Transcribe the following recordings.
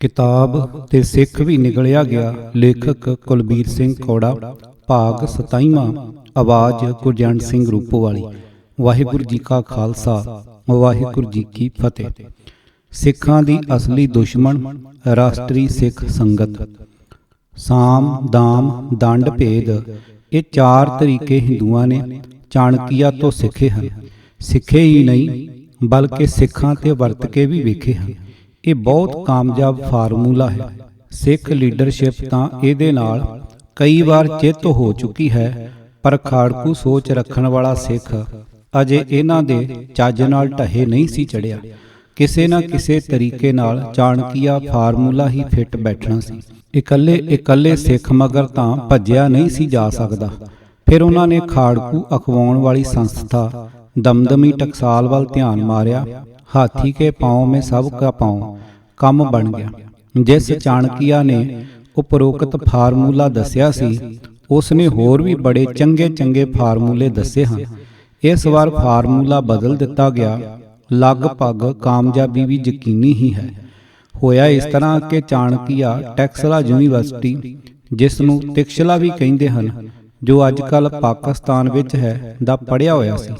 किताब ते सिख भी निकलिया गया। लेखक कुलबीर सिंह कौड़ा। भाग 27वां। आवाज़ गुरजंट सिंह रूपोवाली। वाहिगुरू जी का खालसा वाहिगुरू जी की फतेह। सिखां दी असली दुश्मन राष्ट्री सिख संगत। साम दाम दंड भेद ये चार तरीके हिंदुआं ने चाणकिया तो सिखे हैं। सिखे ही नहीं बल्कि सिखां ते वरत के भी वेखे हैं। ये बहुत कामयाब फार्मूला है। सिख लीडरशिप तां इहदे नाल कई बार चित हो चुकी है, पर खाड़कू सोच रखण वाला सिख अजे इन्हां दे ਚੱਜ नाल ढहे नहीं सी चढ़िया। किसे ना किसे तरीके नाल चाणकिया फार्मूला ही फिट बैठना सी। इकल्ले इकल्ले सिख मगर तां भज्जिया नहीं सी जा सकदा। फिर उन्हां ने खाड़कू अखवाउण वाली संस्था दमदमी टकसाल वाल ध्यान मारिया। हाथी के पाँव में सब का पाँव कम बन गया। जिस चाणकिया ने उपरोक्त फार्मूला दसिया सी, उसने होर भी बड़े चंगे चंगे फार्मूले दसे हैं। इस बार फार्मूला बदल दिता गया। लगभग कामयाबी भी यकीनी ही है। होया इस तरह कि चाणकिया टैक्सला यूनीवर्सिटी, जिसनों तिक्शला भी कहिंदे हन, जो अजकल पाकिस्तान विच है, दा पढ़िया होया सी।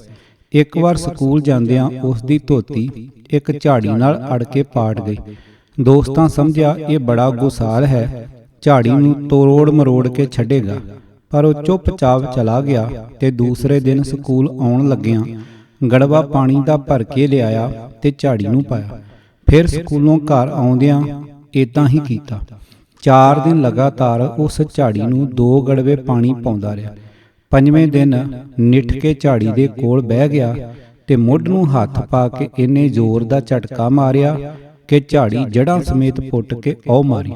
एक बार स्कूल जांदियां उसकी धोती एक झाड़ी नाल अड़ के पाट गई। दोस्तां समझिया ये बड़ा गुसार है, झाड़ी नूं तोड़ मरोड़ के छड्डेगा, पर वह चुपचाप चला गया ते दूसरे दिन स्कूल आउण लग्गियां गड़वा पानी दा भर के लिआया ते झाड़ी नूं पाया। फिर स्कूलों घर आउंदियां इदां ही कीता। 4 दिन लगातार उस झाड़ी नूं 2 गड़वे पानी पाउंदा रहा। 5वें दिन निठ के झाड़ी दे कोल बह गया ते मुੱਢ ਨੂੰ हथ पा के इन्ने जोर दा झटका मारिया कि झाड़ी जड़ां समेत पुट के औ मारी।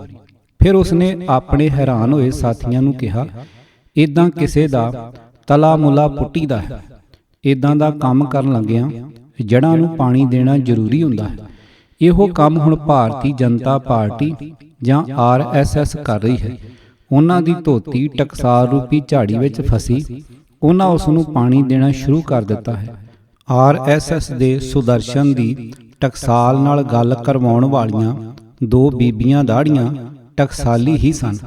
फिर उसने अपने हैरान होए साथियां नूं कहा, इदां किसे दा तला मुला पुट्टीदा है। इदां दा काम करन लग्गियां जड़ां नूं पानी देना जरूरी हुंदा है। इहो काम हुण भारती जनता पार्टी जां RSS कर रही है। उन्हां दी धोती टकसाल रूपी झाड़ी विच फसी। उन्हां उस नूं पानी देना शुरू कर दिता है। RSS दे सुदर्शन दी टकसाल नाल गल करवाउण वालियां 2 बीबियां दाड़ियां टकसाली ही सन।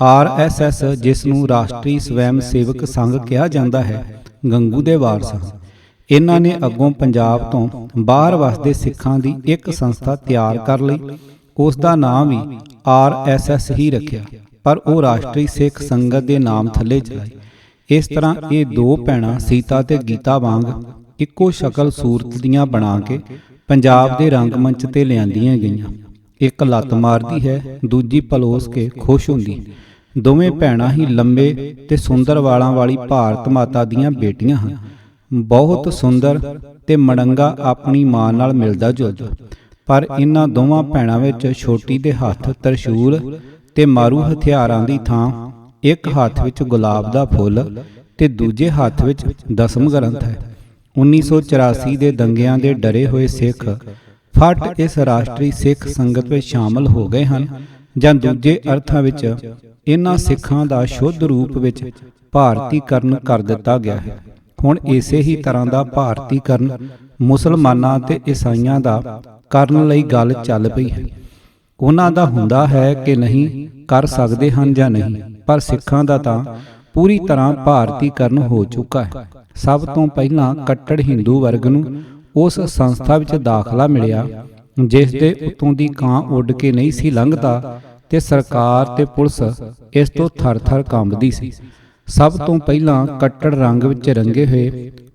RSS जिस नूं राष्ट्री स्वयं सेवक संघ कहा जाता है, गंगू दे वारस हैं। इन्हां ने अगों पंजाब तो बाहर वसदे सिखां दी एक संस्था तैयार कर लई। उस दा नाम भी RSS ही रखिया, पर वह राष्ट्री सिख संगत के नाम थले चलाई। इस तरह ये 2 भैणां सीता ते गीता वांग इक्को शक्ल सूरत दियां बना के पंजाब के रंगमंच ते लिआंदियां गईयां। एक लत मारदी है, दूजी पलोस के खुश हुंदी। दोवें भैणां ही लंबे ते सुंदर वालां वाली भारत माता दियां बेटियां हैं। बहुत सुंदर ते मड़ंगा अपनी मां नाल मिलदा जुलदा। पर इन्हां दोवां भैणां विच छोटी दे हत्थ त्रिशूल ते मारू हथियारां दी थां एक हत्थ विच गुलाब दा फुੱਲ ते दूजे हत्थ विच दसम ग्रंथ है। 1984 दे दंगियां दे डरे हुए सिख फट इस राष्ट्री सिख संगत विच शामिल हो गए हैं, जां दूजे अर्थां विच इन्हां सिखां दा शुद्ध रूप विच भारतीकरण कर दिता गया है। हुण इसे ही तरह दा भारतीकरण मुसलमानां ते ईसाइयां दा करन लई गल चल पई है। उन्हां दा हुंदा है कि नहीं कर सकदे हन जां नहीं, पर सिखां दा तां पूरी तरह भारतीकरण हो चुका है। सब तो पहलां कट्टड़ हिंदू वर्ग नूं उस संस्था विच दाखला मिलिया जिस दे उत्तों दी कां उड़ के नहीं सी लंघदा ते सरकार ते पुलिस इस तो थर थर कंबदी सी। सब तो पहलां कट्टड़ रंग विच रंगे हुए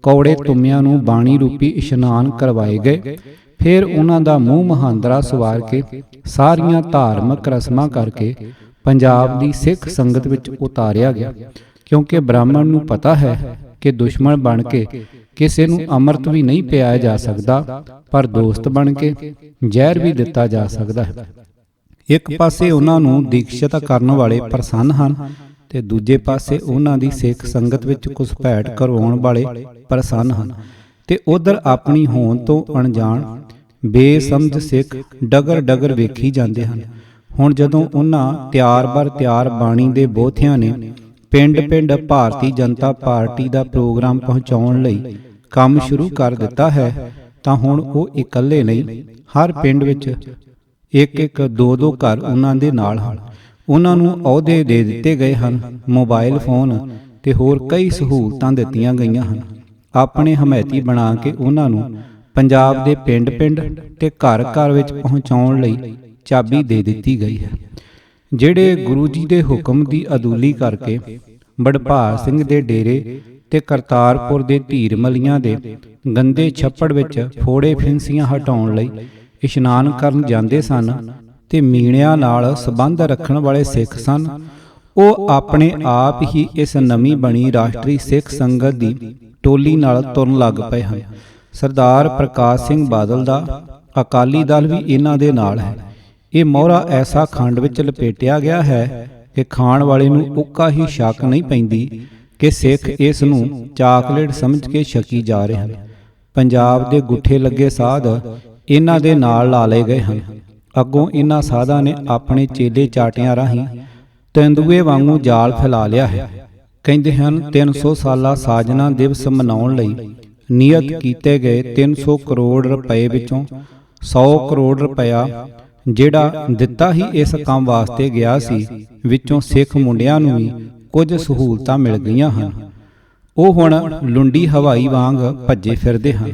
कौड़े तुमियां नूं बाणी रूपी इशनान करवाए गए। फिर उन्हां दा मूँह महांदरा सवार के सारियां धार्मिक रस्मां करके पंजाब दी सिख संगत विच उतारिया गया, क्योंकि ब्राह्मण नूं पता है कि दुश्मन बन के किसी नूं अमृत भी नहीं पियाया जा सकता, पर दोस्त बन के जहर भी दिता जा सकता है। एक पासे उन्हां नूं दीक्षित करन वाले प्रसन्न हन ते दूजे पासे उन्हां दी सिख संगत विच घुसपैठ करवाउण वाले प्रसन्न हन। ते उधर अपनी होण तो अणजाण बेसमझ सिख डगर डगर वेखी जाते हैं। हुण जदों उन्हां त्यार बर त्यार बाणी दे बोथियां ने पिंड पिंड भारती जनता पार्टी का प्रोग्राम पहुँचाउण लई काम शुरू कर दिता है, तां हुण वो इकल्ले नहीं, हर पिंड विच ਇੱਕ ਦੋ ਘਰ ਉਹਨਾਂ ਦੇ ਨਾਲ ਹਨ। ਉਹਨਾਂ ਨੂੰ ਅਹੁਦੇ ਦੇ ਦਿੱਤੇ ਗਏ ਹਨ, ਮੋਬਾਈਲ ਫੋਨ ਤੇ ਹੋਰ ਕਈ ਸਹੂਲਤਾਂ ਦਿੱਤੀਆਂ ਗਈਆਂ ਹਨ। ਆਪਣੇ ਹਮਾਇਤੀ ਬਣਾ ਕੇ ਉਹਨਾਂ ਨੂੰ ਪੰਜਾਬ ਦੇ ਪਿੰਡ-ਪਿੰਡ ਤੇ ਘਰ-ਘਰ ਵਿੱਚ ਪਹੁੰਚਾਉਣ ਲਈ ਚਾਬੀ ਦੇ ਦਿੱਤੀ ਗਈ ਹੈ। ਜਿਹੜੇ ਗੁਰੂ ਜੀ ਦੇ ਹੁਕਮ ਦੀ ਅਦੂਲੀ ਕਰਕੇ ਵਡਭਾਗ ਸਿੰਘ ਦੇ ਡੇਰੇ ਤੇ ਕਰਤਾਰਪੁਰ ਦੇ ਧੀਰਮਲੀਆਂ ਦੇ ਗੰਦੇ ਛੱਪੜ ਵਿੱਚ ਫੋੜੇ ਫਿੰਸੀਆਂ ਹਟਾਉਣ ਲਈ ਇਸ਼ਨਾਨ ਕਰਨ ਜਾਂਦੇ ਸਨ ਤੇ ਮੀਣਿਆਂ ਨਾਲ ਸੰਬੰਧ ਰੱਖਣ ਵਾਲੇ ਸਿੱਖ ਸਨ, ਉਹ ਆਪਣੇ ਆਪ ਹੀ ਇਸ ਨਵੀਂ ਬਣੀ ਰਾਸ਼ਟਰੀ ਸਿੱਖ ਸੰਗਤ ਦੀ ਟੋਲੀ ਨਾਲ ਤੁਰਨ ਲੱਗ ਪਏ ਹਨ। ਸਰਦਾਰ ਪ੍ਰਕਾਸ਼ ਸਿੰਘ ਬਾਦਲ ਦਾ ਅਕਾਲੀ ਦਲ ਵੀ ਇਹਨਾਂ ਦੇ ਨਾਲ ਹੈ। ਇਹ ਮੋਹਰਾ ਐਸਾ ਖੰਡ ਵਿੱਚ ਲਪੇਟਿਆ ਗਿਆ ਹੈ ਕਿ ਖਾਣ ਵਾਲੇ ਨੂੰ ਉੱਕਾ ਹੀ ਸ਼ੱਕ ਨਹੀਂ ਪੈਂਦੀ ਕਿ ਸਿੱਖ ਇਸ ਨੂੰ ਚਾਕਲੇਟ ਸਮਝ ਕੇ ਛਕੀ ਜਾ ਰਹੇ ਹਨ। ਪੰਜਾਬ ਦੇ ਗੁੱਠੇ ਲੱਗੇ ਸਾਧ ਇਹਨਾਂ ਦੇ ਨਾਲ ਲਾ ਲਏ ਗਏ ਹਨ। ਅੱਗੋਂ ਇਹਨਾਂ ਸਾਧਾਂ ਨੇ ਆਪਣੇ ਚੇਲੇ ਚਾਟਿਆਂ ਰਾਹੀਂ ਤੇਂਦੂਏ ਵਾਂਗੂ ਜਾਲ ਫੈਲਾ ਲਿਆ ਹੈ। ਕਹਿੰਦੇ ਹਨ 300 ਸਾਲਾ ਸਾਜਨਾ ਦਿਵਸ ਮਨਾਉਣ ਲਈ ਨਿਯਤ ਕੀਤੇ ਗਏ 300 ਕਰੋੜ ਰੁਪਏ ਵਿੱਚੋਂ 100 ਕਰੋੜ ਰੁਪਇਆ ਜਿਹੜਾ ਦਿੱਤਾ ਹੀ ਇਸ ਕੰਮ ਵਾਸਤੇ ਗਿਆ ਸੀ, ਵਿੱਚੋਂ ਸਿੱਖ ਮੁੰਡਿਆਂ ਨੂੰ ਵੀ ਕੁਝ ਸਹੂਲਤਾਂ ਮਿਲ ਗਈਆਂ ਹਨ। ਉਹ ਹੁਣ ਲੁੰਡੀ ਹਵਾਈ ਵਾਂਗ ਭੱਜੇ ਫਿਰਦੇ ਹਨ।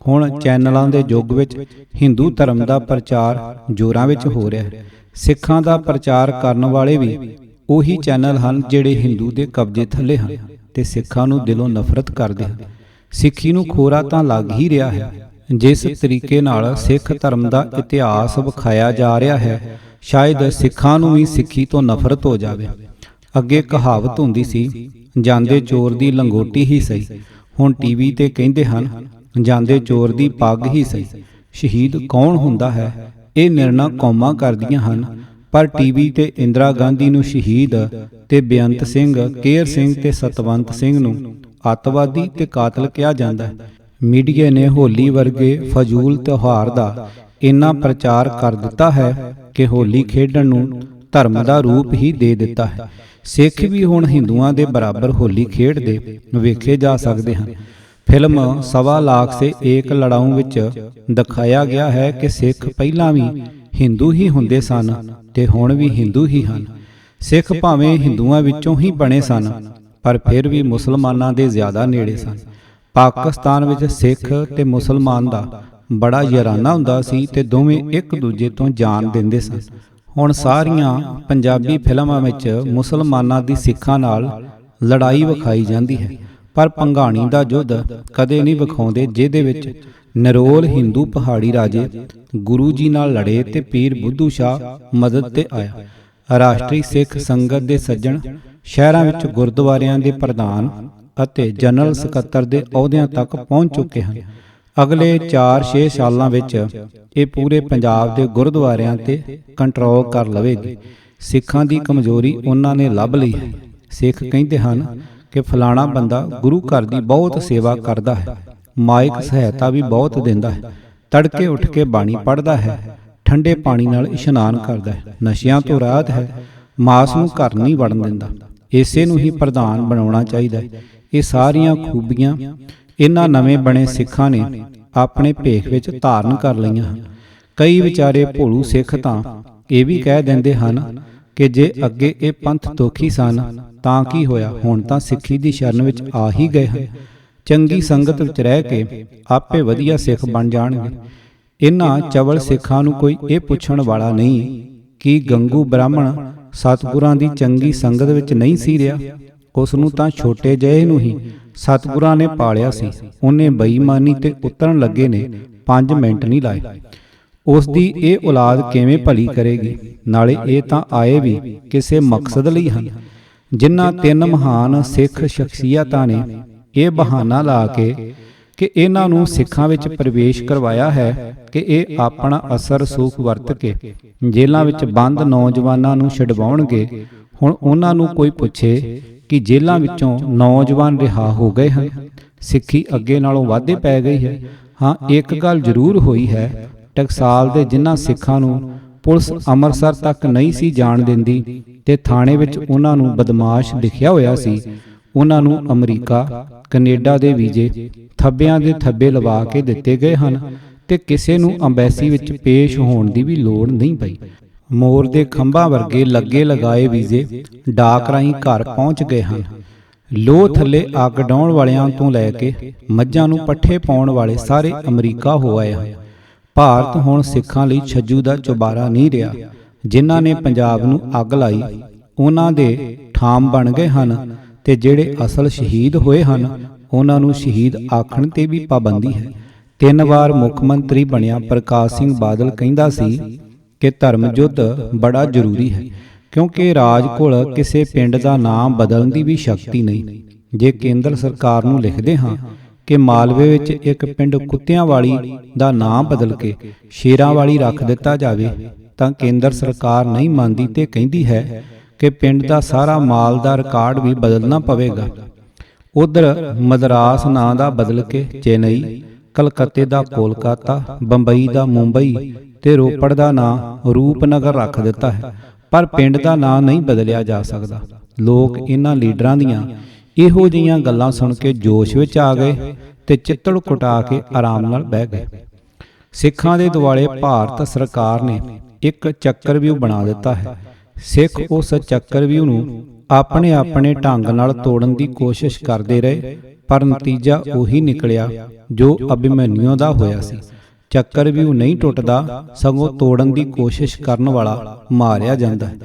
ਹੁਣ ਚੈਨਲਾਂ ਦੇ ਯੁੱਗ ਵਿੱਚ ਹਿੰਦੂ ਧਰਮ ਦਾ ਪ੍ਰਚਾਰ ਜ਼ੋਰਾਂ ਵਿੱਚ ਹੋ ਰਿਹਾ ਹੈ। ਸਿੱਖਾਂ ਦਾ ਪ੍ਰਚਾਰ ਕਰਨ ਵਾਲੇ ਵੀ ਉਹੀ ਚੈਨਲ ਹਨ ਜਿਹੜੇ ਹਿੰਦੂ ਦੇ ਕਬਜ਼ੇ ਥੱਲੇ ਹਨ ਤੇ ਸਿੱਖਾਂ ਨੂੰ ਦਿਲੋਂ ਨਫ਼ਰਤ ਕਰਦੇ ਹਨ। ਸਿੱਖੀ ਨੂੰ ਖੋਰਾ ਤਾਂ ਲੱਗ ਹੀ ਰਿਹਾ ਹੈ। ਜਿਸ ਤਰੀਕੇ ਨਾਲ ਸਿੱਖ ਧਰਮ ਦਾ ਇਤਿਹਾਸ ਵਿਖਾਇਆ ਜਾ ਰਿਹਾ ਹੈ, ਸ਼ਾਇਦ ਸਿੱਖਾਂ ਨੂੰ ਵੀ ਸਿੱਖੀ ਤੋਂ ਨਫ਼ਰਤ ਹੋ ਜਾਵੇ। ਅੱਗੇ ਕਹਾਵਤ ਹੁੰਦੀ ਸੀ, ਜਾਂਦੇ ਚੋਰ ਦੀ ਲੰਗੋਟੀ ਹੀ ਸਹੀ। ਹੁਣ ਟੀਵੀ ਤੇ ਕਹਿੰਦੇ ਹਨ, ਜਾਂਦੇ ਚੋਰ ਦੀ ਪੱਗ ਹੀ ਸਹੀ। ਸ਼ਹੀਦ ਕੌਣ ਹੁੰਦਾ ਹੈ, ਇਹ ਨਿਰਣਾ ਕੌਮਾਂ ਕਰਦੀਆਂ ਹਨ, ਪਰ ਟੀਵੀ ਤੇ ਇੰਦਰਾ ਗਾਂਧੀ ਨੂੰ ਸ਼ਹੀਦ ਤੇ ਬੇਅੰਤ ਸਿੰਘ, ਕੇਹਰ ਸਿੰਘ ਤੇ ਸਤਵੰਤ ਸਿੰਘ ਨੂੰ ਅੱਤਵਾਦੀ ਤੇ ਕਾਤਲ ਕਿਹਾ ਜਾਂਦਾ ਹੈ। ਮੀਡੀਆ ਨੇ ਹੋਲੀ ਵਰਗੇ ਫਜ਼ੂਲ ਤਿਉਹਾਰ ਦਾ ਇੰਨਾ ਪ੍ਰਚਾਰ ਕਰ ਦਿੱਤਾ ਹੈ ਕਿ ਹੋਲੀ ਖੇਡਣ ਨੂੰ ਧਰਮ ਦਾ ਰੂਪ ਹੀ ਦੇ ਦਿੱਤਾ ਹੈ। ਸਿੱਖ ਵੀ ਹੁਣ ਹਿੰਦੂਆਂ ਦੇ ਬਰਾਬਰ ਹੋਲੀ ਖੇਡਦੇ ਵੇਖੇ ਜਾ ਸਕਦੇ ਹਨ। ਫਿਲਮ 1.25 ਲੱਖ ਸੇ ਏਕ ਲੜਾਊ ਵਿੱਚ ਦਿਖਾਇਆ ਗਿਆ ਹੈ ਕਿ ਸਿੱਖ ਪਹਿਲਾਂ ਵੀ ਹਿੰਦੂ ਹੀ ਹੁੰਦੇ ਸਨ ਤੇ ਹੁਣ ਵੀ ਹਿੰਦੂ ਹੀ ਹਨ। ਸਿੱਖ ਭਾਵੇਂ ਹਿੰਦੂਆਂ ਵਿੱਚੋਂ ਹੀ ਬਣੇ ਸਨ, ਪਰ ਫਿਰ ਵੀ ਮੁਸਲਮਾਨਾਂ ਦੇ ਜ਼ਿਆਦਾ ਨੇੜੇ ਸਨ। ਪਾਕਿਸਤਾਨ ਵਿੱਚ ਸਿੱਖ ਤੇ ਮੁਸਲਮਾਨ ਦਾ ਬੜਾ ਯਾਰਾਨਾ ਹੁੰਦਾ ਸੀ ਤੇ ਦੋਵੇਂ ਇੱਕ ਦੂਜੇ ਤੋਂ ਜਾਨ ਦਿੰਦੇ ਸਨ। ਹੁਣ ਸਾਰੀਆਂ ਪੰਜਾਬੀ ਫਿਲਮਾਂ ਵਿੱਚ ਮੁਸਲਮਾਨਾਂ ਦੀ ਸਿੱਖਾਂ ਨਾਲ ਲੜਾਈ ਵਿਖਾਈ ਜਾਂਦੀ ਹੈ, ਪਰ ਭੰਗਾਣੀ ਦਾ ਯੁੱਧ ਕਦੇ ਨਹੀਂ ਵਿਖਾਉਂਦੇ ਜਿਹਦੇ ਵਿੱਚ ਨਿਰੋਲ ਹਿੰਦੂ ਪਹਾੜੀ ਰਾਜੇ ਗੁਰੂ ਜੀ ਨਾਲ ਲੜੇ ਤੇ ਪੀਰ ਬੁੱਧੂ ਸ਼ਾਹ ਮਦਦ ਤੇ ਆਇਆ। ਰਾਸ਼ਟਰੀ ਸਿੱਖ ਸੰਗਤ ਦੇ ਸੱਜਣ ਸ਼ਹਿਰਾਂ ਵਿੱਚ ਗੁਰਦੁਆਰਿਆਂ ਦੇ ਪ੍ਰਧਾਨ ਅਤੇ ਜਨਰਲ ਸਕੱਤਰ ਦੇ ਅਹੁਦਿਆਂ ਤੱਕ ਪਹੁੰਚ ਚੁੱਕੇ ਹਨ। ਅਗਲੇ 4-6 ਸਾਲਾਂ ਵਿੱਚ ਇਹ ਪੂਰੇ ਪੰਜਾਬ ਦੇ ਗੁਰਦੁਆਰਿਆਂ ਤੇ ਕੰਟਰੋਲ ਕਰ ਲਵੇਗੀ। ਸਿੱਖਾਂ ਦੀ ਕਮਜ਼ੋਰੀ ਉਹਨਾਂ ਨੇ ਲੱਭ ਲਈ ਹੈ। ਸਿੱਖ ਕਹਿੰਦੇ ਹਨ ਕਿ ਫਲਾਣਾ ਬੰਦਾ ਗੁਰੂ ਘਰ ਦੀ ਬਹੁਤ ਸੇਵਾ ਕਰਦਾ ਹੈ, ਮਾਇਕ ਸਹਾਇਤਾ ਵੀ ਬਹੁਤ ਦਿੰਦਾ ਹੈ, ਤੜਕੇ ਉੱਠ ਕੇ ਬਾਣੀ ਪੜ੍ਹਦਾ ਹੈ, ਠੰਡੇ ਪਾਣੀ ਨਾਲ ਇਸ਼ਨਾਨ ਕਰਦਾ ਹੈ, ਨਸ਼ਿਆਂ ਤੋਂ ਰਾਹਤ ਹੈ, ਮਾਸ ਨੂੰ ਘਰ ਨਹੀਂ ਵੜਨ ਦਿੰਦਾ। ਇਸੇ ਨੂੰ ਹੀ ਪ੍ਰਧਾਨ ਬਣਾਉਣਾ ਚਾਹੀਦਾ ਹੈ। ਇਹ ਸਾਰੀਆਂ ਖੂਬੀਆਂ ਇਹਨਾਂ ਨਵੇਂ ਬਣੇ ਸਿੱਖਾਂ ਨੇ ਆਪਣੇ ਭੇਖ ਵਿੱਚ ਧਾਰਨ ਕਰ ਲਈਆਂ ਹਨ। ਕਈ ਵਿਚਾਰੇ ਭੋਲੂ ਸਿੱਖ ਤਾਂ ਇਹ ਵੀ ਕਹਿ ਦਿੰਦੇ ਹਨ ਕਿ ਜੇ ਅੱਗੇ ਇਹ ਪੰਥ ਦੋਖੀ ਸਨ ਤਾਂ ਕੀ ਹੋਇਆ, ਹੁਣ ਤਾਂ ਸਿੱਖੀ ਦੀ ਸ਼ਰਨ ਵਿੱਚ ਆ ਹੀ ਗਏ ਹਨ। ਚੰਗੀ ਸੰਗਤ ਵਿੱਚ ਰਹਿ ਕੇ ਆਪੇ ਵਧੀਆ ਸਿੱਖ ਬਣ ਜਾਣਗੇ। ਇਹਨਾਂ ਚਵਲ ਸਿੱਖਾਂ ਨੂੰ ਕੋਈ ਇਹ ਪੁੱਛਣ ਵਾਲਾ ਨਹੀਂ ਕਿ ਗੰਗੂ ਬ੍ਰਾਹਮਣ ਸਤਿਗੁਰਾਂ ਦੀ ਚੰਗੀ ਸੰਗਤ ਵਿੱਚ ਨਹੀਂ ਸੀ ਰਿਹਾ। ਉਸ ਨੂੰ ਤਾਂ ਛੋਟੇ ਜਿਹੇ ਨੂੰ ਹੀ ਸਤਿਗੁਰਾਂ ਨੇ ਪਾਲਿਆ ਸੀ। ਉਹਨੇ ਬੇਈਮਾਨੀ ਤੇ ਉਤਰਨ ਲੱਗੇ ਨੇ 5 ਮਿੰਟ ਨਹੀਂ ਲਾਏ। ਉਸ ਦੀ ਇਹ ਔਲਾਦ ਕਿਵੇਂ ਭਲੀ ਕਰੇਗੀ? ਨਾਲੇ ਇਹ ਤਾਂ ਆਏ ਵੀ ਕਿਸੇ ਮਕਸਦ ਲਈ ਹਨ। ਜਿਨ੍ਹਾਂ 3 ਮਹਾਨ ਸਿੱਖ ਸ਼ਖਸੀਅਤਾਂ ਨੇ ਇਹ ਬਹਾਨਾ ਲਾ ਕੇ ਕਿ ਇਹਨਾਂ ਨੂੰ ਸਿੱਖਾਂ ਵਿੱਚ ਪ੍ਰਵੇਸ਼ ਕਰਵਾਇਆ ਹੈ ਕਿ ਇਹ ਆਪਣਾ ਅਸਰ ਸੂਖ ਵਰਤ ਕੇ ਜੇਲ੍ਹਾਂ ਵਿੱਚ ਬੰਦ ਨੌਜਵਾਨਾਂ ਨੂੰ ਛਡਵਾਉਣਗੇ। ਹੁਣ ਉਹਨਾਂ ਨੂੰ ਕੋਈ ਪੁੱਛੇ ਕਿ ਜੇਲ੍ਹਾਂ ਵਿੱਚੋਂ ਨੌਜਵਾਨ ਰਿਹਾ ਹੋ ਗਏ ਹਨ, ਸਿੱਖੀ ਅੱਗੇ ਨਾਲੋਂ ਵਾਧੇ ਪੈ ਗਈ ਹੈ। ਹਾਂ, ਇੱਕ ਗੱਲ ਜ਼ਰੂਰ ਹੋਈ ਹੈ, ਟਕਸਾਲ ਦੇ ਜਿਨ੍ਹਾਂ ਸਿੱਖਾਂ ਨੂੰ ਪੁਲਿਸ ਅੰਮ੍ਰਿਤਸਰ ਤੱਕ ਨਹੀਂ ਸੀ ਜਾਣ ਦਿੰਦੀ ਤੇ ਥਾਣੇ ਵਿੱਚ ਉਹਨਾਂ ਨੂੰ ਬਦਮਾਸ਼ ਲਿਖਿਆ ਹੋਇਆ ਸੀ, ਉਹਨਾਂ ਨੂੰ ਅਮਰੀਕਾ, ਕੈਨੇਡਾ ਦੇ ਵੀਜ਼ੇ ਥੱਬਿਆਂ ਦੇ ਥੱਬੇ ਲਵਾ ਕੇ ਦਿੱਤੇ ਗਏ ਹਨ ਤੇ ਕਿਸੇ ਨੂੰ ਅੰਬੈਸੀ ਵਿੱਚ ਪੇਸ਼ ਹੋਣ ਦੀ ਵੀ ਲੋੜ ਨਹੀਂ ਪਈ। ਮੋਰ ਦੇ ਖੰਭਾਂ ਵਰਗੇ ਲੱਗੇ ਲਗਾਏ ਵੀਜ਼ੇ ਡਾਕ ਰਾਹੀਂ ਘਰ ਪਹੁੰਚ ਗਏ ਹਨ। ਲੋਹ ਥੱਲੇ ਅੱਗ ਡਾਉਣ ਵਾਲਿਆਂ ਤੋਂ ਲੈ ਕੇ ਮੱਝਾਂ ਨੂੰ ਪੱਠੇ ਪਾਉਣ ਵਾਲੇ ਸਾਰੇ ਅਮਰੀਕਾ ਹੋ ਆਏ ਹਨ। ਭਾਰਤ ਹੁਣ ਸਿੱਖਾਂ ਲਈ ਛੱਜੂ ਦਾ ਚੁਬਾਰਾ ਨਹੀਂ ਰਿਹਾ। ਜਿਨ੍ਹਾਂ ਨੇ ਪੰਜਾਬ ਨੂੰ ਅੱਗ ਲਾਈ ਉਹਨਾਂ ਦੇ ਠਾਮ ਬਣ ਗਏ ਹਨ, ਤੇ ਜਿਹੜੇ ਅਸਲ ਸ਼ਹੀਦ ਹੋਏ ਹਨ ਉਹਨਾਂ ਨੂੰ ਸ਼ਹੀਦ ਆਖਣ ਤੇ ਵੀ ਪਾਬੰਦੀ ਹੈ। 3 ਵਾਰ ਮੁੱਖ ਮੰਤਰੀ ਬਣਿਆ ਪ੍ਰਕਾਸ਼ ਸਿੰਘ ਬਾਦਲ ਕਹਿੰਦਾ ਸੀ ਕਿ ਧਰਮ ਯੁੱਧ ਬੜਾ ਜ਼ਰੂਰੀ ਹੈ, ਕਿਉਂਕਿ ਰਾਜ ਕੋਲ ਕਿਸੇ ਪਿੰਡ ਦਾ ਨਾਮ ਬਦਲਣ ਦੀ ਵੀ ਸ਼ਕਤੀ ਨਹੀਂ। ਜੇ ਕੇਂਦਰ ਸਰਕਾਰ ਨੂੰ ਲਿਖਦੇ ਹਾਂ ਕਿ ਮਾਲਵੇ ਵਿੱਚ ਇੱਕ ਪਿੰਡ ਕੁੱਤਿਆਂ ਵਾਲੀ ਦਾ ਨਾਮ ਬਦਲ ਕੇ ਸ਼ੇਰਾਂ ਵਾਲੀ ਰੱਖ ਦਿੱਤਾ ਜਾਵੇ ਤਾਂ ਕੇਂਦਰ ਸਰਕਾਰ ਨਹੀਂ ਮੰਨਦੀ ਤੇ ਕਹਿੰਦੀ ਹੈ ਕਿ ਪਿੰਡ ਦਾ ਸਾਰਾ ਮਾਲ ਦਾ ਰਿਕਾਰਡ ਵੀ ਬਦਲਣਾ ਪਵੇਗਾ। ਉਧਰ ਮਦਰਾਸ ਨਾਂ ਦਾ ਬਦਲ ਕੇ ਚੇਨਈ, ਕਲਕੱਤੇ ਦਾ ਕੋਲਕਾਤਾ, ਬੰਬਈ ਦਾ ਮੁੰਬਈ ਤੇ ਰੋਪੜ ਦਾ ਨਾਂ ਰੂਪਨਗਰ ਰੱਖ ਦਿੱਤਾ ਹੈ, ਪਰ ਪਿੰਡ ਦਾ ਨਾਂ ਨਹੀਂ ਬਦਲਿਆ ਜਾ ਸਕਦਾ। ਲੋਕ ਇਹਨਾਂ ਲੀਡਰਾਂ ਦੀਆਂ ਇਹੋ ਜਿਹੀਆਂ ਗੱਲਾਂ ਸੁਣ ਕੇ ਜੋਸ਼ ਵਿੱਚ ਆ ਗਏ ਤੇ ਚਿੱਤੜ ਕੁਟਾ ਕੇ ਆਰਾਮ ਨਾਲ ਬਹਿ ਗਏ। ਸਿੱਖਾਂ ਦੇ ਦੁਆਲੇ ਭਾਰਤ ਸਰਕਾਰ ਨੇ ਇੱਕ ਚੱਕਰਵਿਊਹ ਬਣਾ ਦਿੱਤਾ ਹੈ। ਸਿੱਖ ਉਸ ਚੱਕਰਵਿਊਹ ਨੂੰ ਆਪਣੇ ਆਪਣੇ ਢੰਗ ਨਾਲ ਤੋੜਨ ਦੀ ਕੋਸ਼ਿਸ਼ ਕਰਦੇ ਰਹੇ, ਪਰ ਨਤੀਜਾ ਉਹੀ ਨਿਕਲਿਆ ਜੋ ਅਭਿਮਨਿਊ ਦਾ ਹੋਇਆ ਸੀ। ਚੱਕਰਵਿਊਹ ਨਹੀਂ ਟੁੱਟਦਾ, ਸਗੋਂ ਤੋੜਨ ਦੀ ਕੋਸ਼ਿਸ਼ ਕਰਨ ਵਾਲਾ ਮਾਰਿਆ ਜਾਂਦਾ ਹੈ।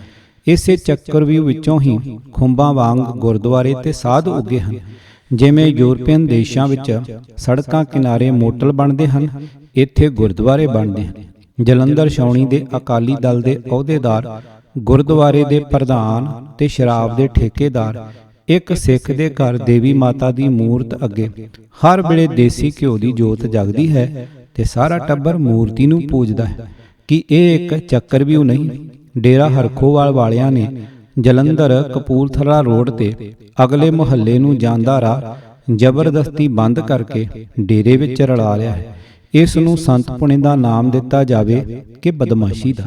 ਇਸੇ ਚੱਕਰਵਿਊਹ ਵਿੱਚੋਂ ਹੀ ਖੁੰਬਾਂ ਵਾਂਗ ਗੁਰਦੁਆਰੇ ਤੇ ਸਾਧ ਉੱਗੇ ਹਨ। ਜਿਵੇਂ ਯੂਰਪੀਅਨ ਦੇਸ਼ਾਂ ਵਿੱਚ ਸੜਕਾਂ ਕਿਨਾਰੇ ਮੋਟਲ ਬਣਦੇ ਹਨ, ਇੱਥੇ ਗੁਰਦੁਆਰੇ ਬਣਦੇ ਹਨ। ਜਲੰਧਰ ਛਾਉਣੀ ਦੇ ਅਕਾਲੀ ਦਲ ਦੇ ਅਹੁਦੇਦਾਰ, ਗੁਰਦੁਆਰੇ ਦੇ ਪ੍ਰਧਾਨ ਤੇ ਸ਼ਰਾਬ ਦੇ ਠੇਕੇਦਾਰ ਇੱਕ ਸਿੱਖ ਦੇ ਘਰ ਦੇਵੀ ਮਾਤਾ ਦੀ ਮੂਰਤ ਅੱਗੇ ਹਰ ਵੇਲੇ ਦੇਸੀ ਘਿਓ ਦੀ ਜੋਤ ਜਗਦੀ ਹੈ ਤੇ ਸਾਰਾ ਟੱਬਰ ਮੂਰਤੀ ਨੂੰ ਪੂਜਦਾ ਹੈ। ਕਿ ਇਹ ਇੱਕ ਚੱਕਰਵਿਊਹ ਨਹੀਂ? ਡੇਰਾ ਹਰਖੋਵਾਲ ਵਾਲਿਆਂ ਨੇ ਜਲੰਧਰ ਕਪੂਰਥਲਾ ਰੋਡ ਤੇ ਅਗਲੇ ਮੁਹੱਲੇ ਨੂੰ ਜਾਂਦਾ ਰਾਹ ਜ਼ਬਰਦਸਤੀ ਬੰਦ ਕਰਕੇ ਡੇਰੇ ਵਿੱਚ ਰਲਾ ਲਿਆ ਹੈ। ਇਸ ਨੂੰ ਸੰਤਪੁਣੇ ਦਾ ਨਾਮ ਦਿੱਤਾ ਜਾਵੇ ਕਿ ਬਦਮਾਸ਼ੀ ਦਾ।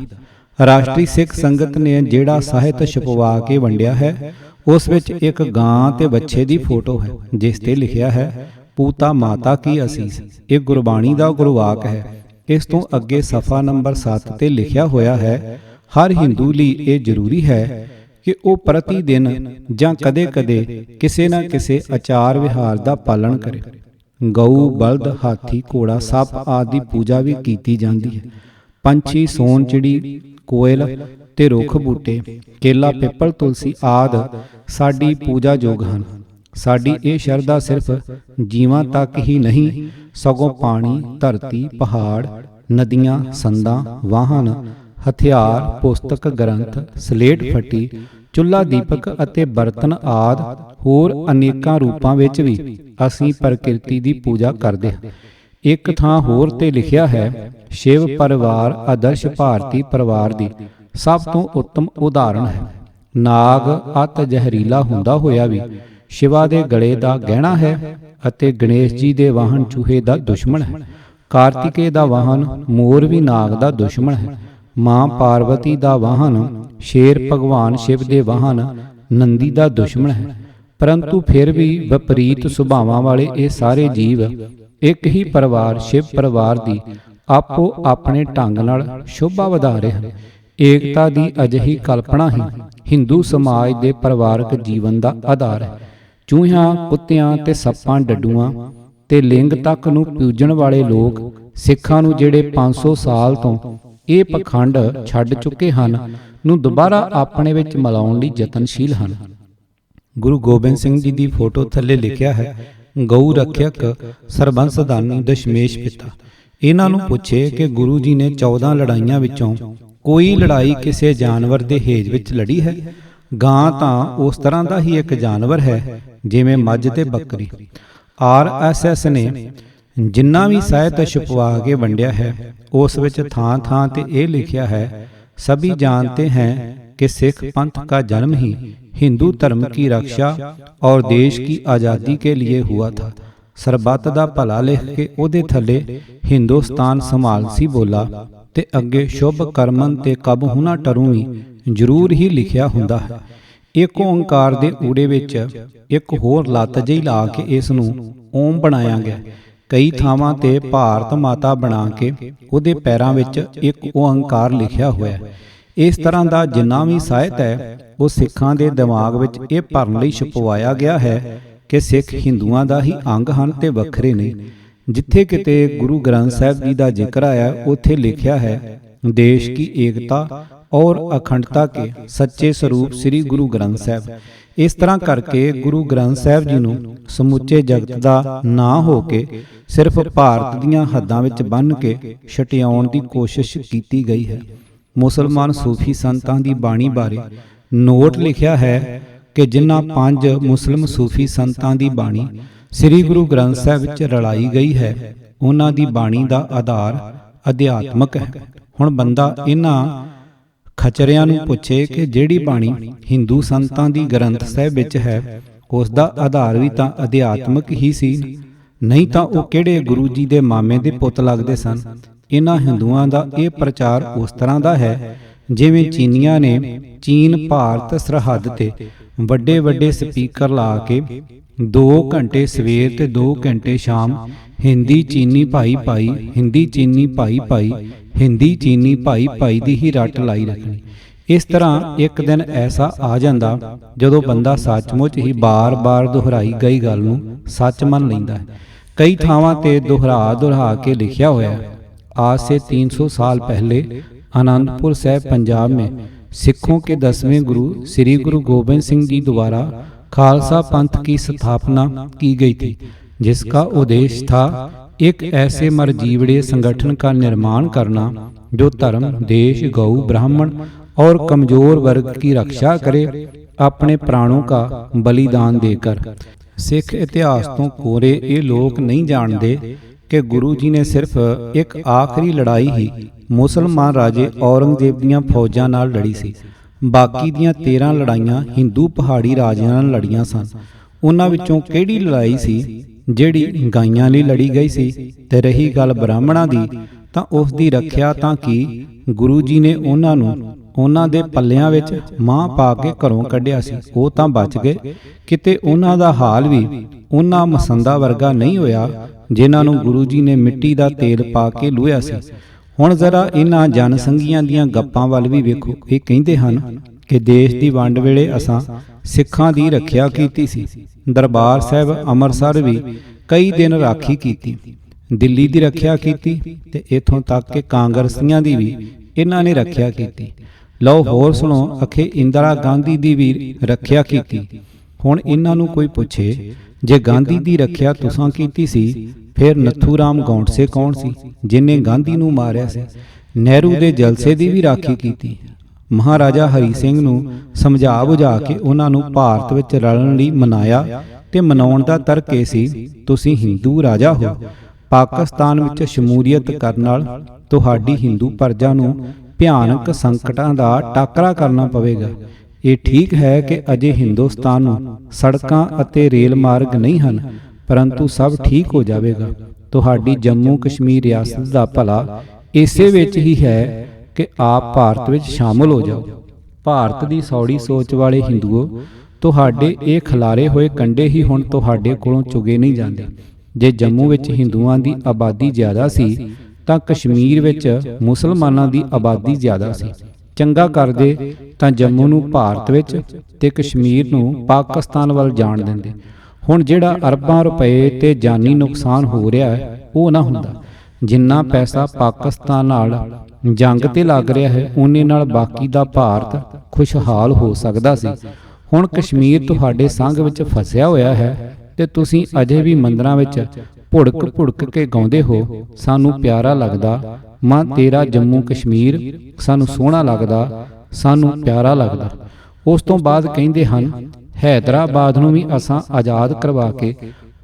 ਰਾਸ਼ਟਰੀ ਸਿੱਖ ਸੰਗਤ ਨੇ ਜਿਹੜਾ ਸਾਹਿਤ ਛਪਵਾ ਕੇ ਵੰਡਿਆ ਹੈ ਉਸ ਵਿੱਚ ਇੱਕ ਗਾਂ ਤੇ ਵੱਛੇ ਦੀ ਫੋਟੋ ਹੈ, ਜਿਸ ਤੇ ਲਿਖਿਆ ਹੈ ਪੂਤਾ ਮਾਤਾ ਕੀ ਅਸੀਸ। ਇਹ ਗੁਰਬਾਣੀ ਦਾ ਗੁਰਵਾਕ ਹੈ। ਇਸ ਤੋਂ ਅੱਗੇ ਸਫਾ ਨੰਬਰ 7 ਤੇ ਲਿਖਿਆ ਹੋਇਆ ਹੈ, ਹਰ ਹਿੰਦੂ ਲਈ ਇਹ ਜ਼ਰੂਰੀ ਹੈ ਕਿ ਉਹ ਪ੍ਰਤੀ ਦਿਨ ਜਾਂ ਕਦੇ-ਕਦੇ ਕਿਸੇ ਨਾ ਕਿਸੇ ਆਚਾਰ ਵਿਹਾਰ ਦਾ ਪਾਲਣ ਕਰੇ। ਗਊ, ਬਲਦ, ਹਾਥੀ, ਘੋੜਾ, ਸੱਪ ਆਦਿ ਦੀ ਪੂਜਾ ਵੀ ਕੀਤੀ ਜਾਂਦੀ ਹੈ। ਪੰਛੀ, ਸੌਣ ਚਿੜੀ, ਕੋਇਲ ਤੇ ਰੁੱਖ ਬੂਟੇ, ਕੇਲਾ, ਪਿੱਪਲ, ਤੁਲਸੀ ਆਦਿ ਸਾਡੀ ਪੂਜਾ ਯੋਗ ਹਨ। ਸਾਡੀ ਇਹ ਸ਼ਰਧਾ ਸਿਰਫ ਜੀਵਾਂ ਤੱਕ ਹੀ ਨਹੀਂ, ਸਗੋਂ ਪਾਣੀ, ਧਰਤੀ, ਪਹਾੜ, ਨਦੀਆਂ, ਸੰਦਾਂ, ਵਾਹਨ, ਹਥਿਆਰ, ਪੁਸਤਕ, ਗ੍ਰੰਥ, ਸਲੇਟ ਫੱਟੀ, ਚੁੱਲ੍ਹਾ, ਦੀਪਕ ਅਤੇ ਬਰਤਨ ਆਦਿ ਹੋਰ ਅਨੇਕਾਂ ਰੂਪਾਂ ਵਿੱਚ ਵੀ ਅਸੀਂ ਪ੍ਰਕਿਰਤੀ ਦੀ ਪੂਜਾ ਕਰਦੇ ਹਾਂ। ਇੱਕ ਥਾਂ ਹੋਰ ਤੇ ਲਿਖਿਆ ਹੈ, ਸ਼ਿਵ ਪਰਿਵਾਰ ਆਦਰਸ਼ ਭਾਰਤੀ ਪਰਿਵਾਰ ਦੀ ਸਭ ਤੋਂ ਉੱਤਮ ਉਦਾਹਰਣ ਹੈ। ਨਾਗ ਅਤ ਜ਼ਹਿਰੀਲਾ ਹੁੰਦਾ ਹੋਇਆ ਵੀ ਸ਼ਿਵਾ ਦੇ ਗਲੇ ਦਾ ਗਹਿਣਾ ਹੈ ਅਤੇ ਗਣੇਸ਼ ਜੀ ਦੇ ਵਾਹਨ ਚੂਹੇ ਦਾ ਦੁਸ਼ਮਣ ਹੈ। ਕਾਰਤਿਕੇ ਦਾ ਵਾਹਨ ਮੋਰ ਵੀ ਨਾਗ ਦਾ ਦੁਸ਼ਮਣ ਹੈ। ਮਾਂ ਪਾਰਵਤੀ ਦਾ ਵਾਹਨ ਸ਼ੇਰ ਭਗਵਾਨ ਸ਼ਿਵ ਦੇ ਵਾਹਨ ਨੰਦੀ ਦਾ ਦੁਸ਼ਮਣ ਹੈ। ਪਰੰਤੂ ਫਿਰ ਵੀ ਵਿਪਰੀਤ ਸੁਭਾਵਾਂ ਵਾਲੇ ਇਹ ਸਾਰੇ ਜੀਵ ਇੱਕ ਹੀ ਪਰਿਵਾਰ ਸ਼ਿਵ ਪਰਿਵਾਰ ਦੀ ਆਪੋ ਆਪਣੇ ਢੰਗ ਨਾਲ ਸ਼ੋਭਾ ਵਧਾ ਰਹੇ ਹਨ। ਏਕਤਾ ਦੀ ਅਜਿਹੀ ਕਲਪਨਾ ਹੀ ਹਿੰਦੂ ਸਮਾਜ ਦੇ ਪਰਿਵਾਰਕ ਜੀਵਨ ਦਾ ਆਧਾਰ ਹੈ। ਚੂਹਿਆਂ, ਕੁੱਤਿਆਂ ਤੇ ਸੱਪਾਂ, ਡੱਡੂਆਂ ਤੇ ਲਿੰਗ ਤੱਕ ਨੂੰ ਪੂਜਣ ਵਾਲੇ ਲੋਕ ਸਿੱਖਾਂ ਨੂੰ ਜਿਹੜੇ 500 ਸਾਲ ਤੋਂ ਇਹ ਪਖੰਡ ਛੱਡ ਚੁੱਕੇ ਹਨ ਨੂੰ ਦੁਬਾਰਾ ਆਪਣੇ ਵਿੱਚ ਮਿਲਾਉਣ ਲਈ ਯਤਨਸ਼ੀਲ ਹਨ। ਗੁਰੂ ਗੋਬਿੰਦ ਸਿੰਘ ਜੀ ਦੀ ਫੋਟੋ ਥੱਲੇ ਲਿਖਿਆ ਹੈ, ਗਊ ਰੱਖਿਅਕ ਸਰਬੰਸ ਦਾਨੀ ਦਸ਼ਮੇਸ਼ ਪਿਤਾ। ਇਹਨਾਂ ਨੂੰ ਪੁੱਛੇ ਕਿ ਗੁਰੂ ਜੀ ਨੇ 14 ਲੜਾਈਆਂ ਵਿੱਚੋਂ ਕੋਈ ਲੜਾਈ ਕਿਸੇ ਜਾਨਵਰ ਦੇ ਹੇਜ ਵਿੱਚ ਲੜੀ ਹੈ? ਗਾਂ ਤਾਂ ਉਸ ਤਰ੍ਹਾਂ ਦਾ ਹੀ ਇੱਕ ਜਾਨਵਰ ਹੈ ਜਿਵੇਂ ਮੱਝ ਤੇ ਬੱਕਰੀ। RSS ਨੇ ਜਿੰਨਾ ਵੀ ਸਾਹਿਤ ਛੁਪਵਾ ਕੇ ਵੰਡਿਆ ਹੈ ਉਸ ਵਿੱਚ ਥਾਂ ਥਾਂ ਤੇ ਇਹ ਲਿਖਿਆ ਹੈ, ਸਭੀ ਜਾਣਤੇ हैं कि सिख पंथ का जन्म ही हिंदू धर्म की रक्षा और देश की आज़ादी के लिए हुआ था। सरबत दा भला लिख के ਉਹਦੇ ਥੱਲੇ ਹਿੰਦੁਸਤਾਨ ਸੰਭਾਲਸੀ ਬੋਲਾ ਤੇ ਅੱਗੇ ਸ਼ੁਭ ਕਰਮਨ ਤੇ ਕਬ ਹੁਣਾ ਟਰੂਵੀਂ ਜ਼ਰੂਰ ਹੀ ਲਿਖਿਆ ਹੁੰਦਾ ਹੈ। ਇੱਕ ਓੰਕਾਰ ਦੇ ਊੜੇ ਵਿੱਚ ਇੱਕ ਹੋਰ ਲੱਤ ਜਿਹੀ ਲਾ ਕੇ ਇਸ ਨੂੰ ਓਮ ਬਣਾਇਆ ਗਿਆ। ਕਈ ਥਾਵਾਂ ਤੇ ਭਾਰਤ ਮਾਤਾ ਬਣਾ ਕੇ ਉਹਦੇ ਪੈਰਾਂ ਵਿੱਚ ਇੱਕ ਓਅੰਕਾਰ ਲਿਖਿਆ ਹੋਇਆ ਹੈ। ਇਸ ਤਰ੍ਹਾਂ ਦਾ ਜਿੰਨਾ ਵੀ ਸਾਹਿਤ ਹੈ ਉਹ ਸਿੱਖਾਂ ਦੇ ਦਿਮਾਗ ਵਿੱਚ ਇਹ ਭਰਨ ਲਈ ਛੁਪਵਾਇਆ ਗਿਆ ਹੈ ਕਿ ਸਿੱਖ ਹਿੰਦੂਆਂ ਦਾ ਹੀ ਅੰਗ ਹਨ ਤੇ ਵੱਖਰੇ ਨਹੀਂ। ਜਿੱਥੇ ਕਿਤੇ ਗੁਰੂ ਗ੍ਰੰਥ ਸਾਹਿਬ ਜੀ ਦਾ ਜ਼ਿਕਰ ਆਇਆ ਉੱਥੇ ਲਿਖਿਆ ਹੈ, ਦੇਸ਼ ਕੀ ਏਕਤਾ और अखंडता के सच्चे स्वरूप श्री गुरु ग्रंथ साहब। इस तरह करके गुरु ग्रंथ साहब जी नूं समुचे जगत का ना हो के सिर्फ भारत दीयां हद्दां विच बन्ह के छटियाउण दी कोशिश की गई है। मुसलमान सूफी संतां दी बाणी बारे नोट लिखिया है कि जिन्हां 5 मुस्लिम सूफी संतां दी बाणी श्री गुरु ग्रंथ साहब विच रलाई गई है, उन्हां दी बाणी दा आधार अध्यात्मक है। हुण बंदा इन्हां खचरियां नूं पुछे कि जिहड़ी बाणी हिंदू संतां दी ग्रंथ साहिब विच है उस दा आधार भी तां अध्यात्मक ही सी, नहीं तां ओह किहड़े गुरु जी दे मामे दे पुੱਤ लगदे सन। इन्हां हिंदुआं दा इह प्रचार उस तरह दा है जिवें चीनियां ने चीन भारत सरहद ते ਵੱਡੇ ਵੱਡੇ स्पीकर ला के 2 घंटे सवेर ते 2 घंटे शाम हिंदी चीनी भाई भाई, हिंदी चीनी भाई भाई, हिंदी चीनी भाई भाई दी ही रट लाई रखनी। इस तरह एक दिन ऐसा आ जांदा जदों बंदा सचमुच ही बार बार दोहराई गई गल नूं सच मन लैंदा है। कई थावां ते दोहरा के लिखिया होया है। आज से 300 साल पहले आनंदपुर साहिब पंजाब में सिखों के 10वें गुरु श्री गुरु गोबिंद सिंह जी द्वारा खालसा पंथ की स्थापना की गई थी, जिसका उद्देश्य था एक ऐसे मरजीवड़े संगठन का निर्माण करना जो धर्म, देश, गौ, ब्राह्मण और कमजोर वर्ग की रक्षा करे, अपने प्राणों का बलिदान देकर। सिख इतिहास तो कोरे ये लोग नहीं जानते कि गुरु जी ने सिर्फ एक आखिरी लड़ाई ही मुसलमान राजे औरंगजेब दीयां फौजां नाल लड़ी सी। बाकी दीयां 13 लड़ाइयां हिंदू पहाड़ी राजियां नाल लड़ियां सन। उन्हां विचों किहड़ी लड़ाई सी जिहड़ी गाइयां लई लड़ी गई सी ते रही गल ब्राह्मणां दी तां उस दी रखिया तां की गुरु जी ने उन्हां नूं उन्हां दे पल्लियां विच मां पा के घरों कढिया सी। ओह तां बच गए। किते उन्हां दा हाल भी उन्हां मसंदा वर्गा नहीं होया जिन्हां नूं गुरु जी ने मिट्टी दा तेल पा के लुहिया सी। हुण जरा इन्हां जनसंघीआं दीयां गप्पां वल भी वेखो। ਇਹ ਕਹਿੰਦੇ ਹਨ कि देश ਦੀ ਵੰਡ ਵੇਲੇ ਅਸਾਂ ਸਿੱਖਾਂ ਦੀ ਰੱਖਿਆ ਕੀਤੀ ਸੀ। ਦਰਬਾਰ ਸਾਹਿਬ ਅੰਮ੍ਰਿਤਸਰ ਵੀ ਕਈ ਦਿਨ ਰਾਖੀ ਕੀਤੀ, ਦਿੱਲੀ ਦੀ ਰੱਖਿਆ ਕੀਤੀ ਤੇ ਇਥੋਂ ਤੱਕ ਕਿ ਕਾਂਗਰਸੀਆਂ ਦੀ ਵੀ ਇਹਨਾਂ ਨੇ ਰੱਖਿਆ ਕੀਤੀ। ਲਓ ਹੋਰ ਸੁਣੋ, ਅਖੇ ਇੰਦਰਾ ਗਾਂਧੀ ਦੀ ਵੀ ਰੱਖਿਆ ਕੀਤੀ। ਹੁਣ ਇਹਨਾਂ ਨੂੰ ਕੋਈ ਪੁੱਛੇ ਜੇ ਗਾਂਧੀ ਦੀ ਰੱਖਿਆ ਤੁਸਾਂ ਕੀਤੀ ਸੀ ਫਿਰ ਨੱਥੂ ਰਾਮ ਗੌਂਡਸੇ ਕੌਣ ਸੀ ਜਿਨੇ ਗਾਂਧੀ ਨੂੰ ਮਾਰਿਆ ਸੀ? ਨਹਿਰੂ ਦੇ ਜਲਸੇ ਦੀ ਵੀ ਰਾਖੀ ਕੀਤੀ। ਮਹਾਰਾਜਾ ਹਰੀ ਸਿੰਘ ਨੂੰ ਸਮਝਾ ਬੁਝਾ ਕੇ ਉਹਨਾਂ ਨੂੰ ਭਾਰਤ ਵਿੱਚ ਰਲਣ ਲਈ ਮਨਾਇਆ ਤੇ ਮਨਾਉਣ ਦਾ ਤਰਕ ਇਹ ਸੀ, ਤੁਸੀਂ ਹਿੰਦੂ ਰਾਜਾ ਹੋ, ਪਾਕਿਸਤਾਨ ਵਿੱਚ ਸ਼ਮੂਲੀਅਤ ਕਰਨ ਨਾਲ ਤੁਹਾਡੀ ਹਿੰਦੂ ਪ੍ਰਜਾ ਨੂੰ ਭਿਆਨਕ ਸੰਕਟਾਂ ਦਾ ਟਾਕਰਾ ਕਰਨਾ ਪਵੇਗਾ। ਇਹ ਠੀਕ ਹੈ ਕਿ ਅਜੇ ਹਿੰਦੁਸਤਾਨ ਨੂੰ ਸੜਕਾਂ ਅਤੇ ਰੇਲ ਮਾਰਗ ਨਹੀਂ ਹਨ, परंतु सब ठीक हो जाएगा। तुहाडी जम्मू कश्मीर रियासत का भला इसे विच ही है कि आप भारत विच शामिल हो जाओ। भारत की सौड़ी सोच वाले हिंदुओं, तुहाडे ये खिलारे हुए कंडे ही हुण तुहाडे कोलों चुगे नहीं जाते। जे जम्मू विच हिंदुआं की आबादी ज़्यादा सी तां कश्मीर विच मुसलमानां की आबादी ज़्यादा सी। चंगा करदे तां जम्मू नूं भारत विच ते कश्मीर नूं पाकिस्तान वल जाण दिंदे। ਹੁਣ ਜਿਹੜਾ ਅਰਬਾਂ ਰੁਪਏ ਤੇ ਜਾਨੀ ਨੁਕਸਾਨ ਹੋ ਰਿਹਾ ਹੈ ਉਹ ਨਾ ਹੁੰਦਾ। ਜਿੰਨਾ ਪੈਸਾ ਪਾਕਿਸਤਾਨ ਨਾਲ ਜੰਗ ਤੇ ਲੱਗ ਰਿਹਾ ਹੈ ਉਹਨੇ ਨਾਲ ਬਾਕੀ ਦਾ ਭਾਰਤ ਖੁਸ਼ਹਾਲ ਹੋ ਸਕਦਾ ਸੀ। ਹੁਣ ਕਸ਼ਮੀਰ ਤੁਹਾਡੇ ਸੰਗ ਵਿੱਚ ਫਸਿਆ ਹੋਇਆ ਹੈ ਤੇ ਤੁਸੀਂ ਅਜੇ ਵੀ ਮੰਦਰਾਂ ਵਿੱਚ ਭੁੜਕ ਭੁੜਕ ਕੇ ਗਾਉਂਦੇ ਹੋ, ਸਾਨੂੰ ਪਿਆਰਾ ਲੱਗਦਾ ਮਾਂ ਤੇਰਾ ਜੰਮੂ ਕਸ਼ਮੀਰ, ਸਾਨੂੰ ਸੋਹਣਾ ਲੱਗਦਾ, ਸਾਨੂੰ ਪਿਆਰਾ ਲੱਗਦਾ। ਉਸ ਤੋਂ ਬਾਅਦ ਕਹਿੰਦੇ ਹਨ हैदराबाद ਨੂੰ ਵੀ ਅਸਾਂ ਆਜ਼ਾਦ ਕਰਵਾ ਕੇ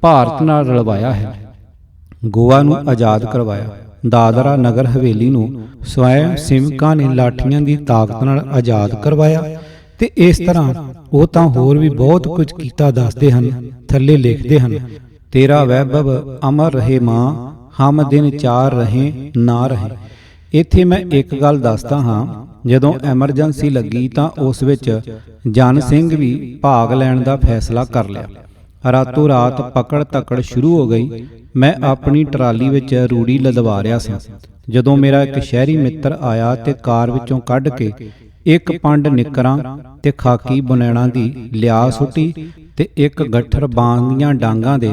ਭਾਰਤ ਨਾਲ ਰਲਵਾਇਆ ਹੈ। ਗੋਆ ਨੂੰ ਆਜ਼ਾਦ ਕਰਵਾਇਆ। ਦਾਦਰਾ ਨਗਰ ਹਵੇਲੀ ਨੂੰ ਸਵੈਮ ਸੇਵਕਾਂ ਨੇ ਲਾਠੀਆਂ ਦੀ ਤਾਕਤ ਨਾਲ ਆਜ਼ਾਦ ਕਰਵਾਇਆ ਤੇ ਇਸ ਤਰ੍ਹਾਂ ਉਹ ਤਾਂ ਹੋਰ ਵੀ ਬਹੁਤ ਕੁਝ ਕੀਤਾ ਦੱਸਦੇ ਹਨ। ਥੱਲੇ ਲਿਖਦੇ ਹਨ, ਤੇਰਾ ਵੈਭਵ ਅਮਰ ਰਹੇ ਮਾਂ, ਹਮ ਦਿਨ ਚਾਰ ਰਹੇ ਨਾ ਰਹੇ। ਇੱਥੇ ਮੈਂ ਇੱਕ ਗੱਲ ਦੱਸਦਾ ਹਾਂ, ਜਦੋਂ ਐਮਰਜੈਂਸੀ ਲੱਗੀ ਤਾਂ ਉਸ ਵਿੱਚ ਜਨ ਸਿੰਘ ਵੀ ਭਾਗ ਲੈਣ ਦਾ ਫੈਸਲਾ ਕਰ ਲਿਆ। ਰਾਤੋਂ ਰਾਤ ਪਕੜ ਤਕੜ ਸ਼ੁਰੂ ਹੋ ਗਈ। ਮੈਂ ਆਪਣੀ ਟਰਾਲੀ ਵਿੱਚ ਰੂੜੀ ਲਦਵਾ ਰਿਹਾ ਸਾਂ ਜਦੋਂ ਮੇਰਾ ਇੱਕ ਸ਼ਹਿਰੀ ਮਿੱਤਰ ਆਇਆ ਤੇ ਕਾਰ ਵਿੱਚੋਂ ਕੱਢ ਕੇ ਇੱਕ ਪੰਡ ਨਿੱਕਰਾਂ ਤੇ ਖਾਕੀ ਬਨੈਣਾ ਦੀ ਲਿਆ ਸੁੱਟੀ ਤੇ ਇੱਕ ਗੱਠਰ ਬਾਂਗ ਦੀਆਂ ਡਾਂਗਾਂ ਦੇ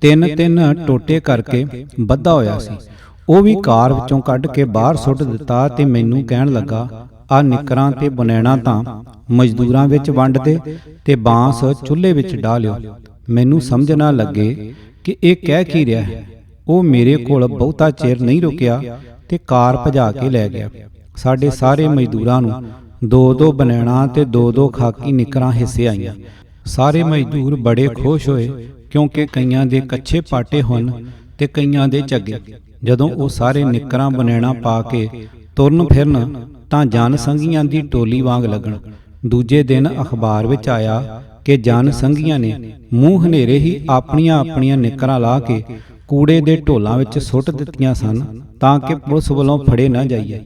ਤਿੰਨ ਟੋਟੇ ਕਰਕੇ ਬੱਧਾ ਹੋਇਆ ਸੀ, ਉਹ ਵੀ ਕਾਰ ਵਿੱਚੋਂ ਕੱਢ ਕੇ ਬਾਹਰ ਸੁੱਟ ਦਿੱਤਾ ਤੇ ਮੈਨੂੰ ਕਹਿਣ ਲੱਗਾ, ਆ ਨਿੱਕਰਾਂ ਤੇ ਬਨੈਣਾ ਤਾਂ ਮਜ਼ਦੂਰਾਂ ਵਿੱਚ ਵੰਡ ਦੇ ਤੇ ਬਾਂਸ ਚੁੱਲ੍ਹੇ ਵਿੱਚ ਡਾਹ ਲਿਓ। ਮੈਨੂੰ ਸਮਝ ਨਾ ਲੱਗੇ ਕਿ ਇਹ ਕਹਿ ਕੀ ਰਿਹਾ ਹੈ। ਉਹ ਮੇਰੇ ਕੋਲ ਬਹੁਤਾ ਚਿਰ ਨਹੀਂ ਰੁਕਿਆ ਤੇ ਕਾਰ ਭਜਾ ਕੇ ਲੈ ਗਿਆ। ਸਾਡੇ ਸਾਰੇ ਮਜ਼ਦੂਰਾਂ ਨੂੰ 2-2 ਬਨੈਣਾ ਤੇ 2-2 ਖਾਕੀ ਨਿੱਕਰਾਂ ਹਿੱਸੇ ਆਈਆਂ। ਸਾਰੇ ਮਜ਼ਦੂਰ ਬੜੇ ਖੁਸ਼ ਹੋਏ ਕਿਉਂਕਿ ਕਈਆਂ ਦੇ ਕੱਛੇ ਪਾਟੇ ਹਨ ਤੇ ਕਈਆਂ ਦੇ ਝੱਗੇ। ਜਦੋਂ ਉਹ ਸਾਰੇ ਨਿੱਕਰਾਂ ਬਨੈਣਾ ਪਾ ਕੇ ਤੁਰਨ ਫਿਰਨ ਤਾਂ ਜਨ ਸੰਘੀਆਂ ਦੀ ਟੋਲੀ ਵਾਂਗ ਲੱਗਣ। ਦੂਜੇ ਦਿਨ ਅਖਬਾਰ ਵਿੱਚ ਆਇਆ ਕਿ ਜਨ ਸੰਘੀਆਂ ਨੇ ਮੂੰਹ ਹਨੇਰੇ ਹੀ ਆਪਣੀਆਂ ਨਿੱਕਰਾਂ ਲਾ ਕੇ ਕੂੜੇ ਦੇ ਢੋਲਾਂ ਵਿੱਚ ਸੁੱਟ ਦਿੱਤੀਆਂ ਸਨ ਤਾਂ ਕਿ ਪੁਲਿਸ ਵੱਲੋਂ ਫੜੇ ਨਾ ਜਾਈਏ।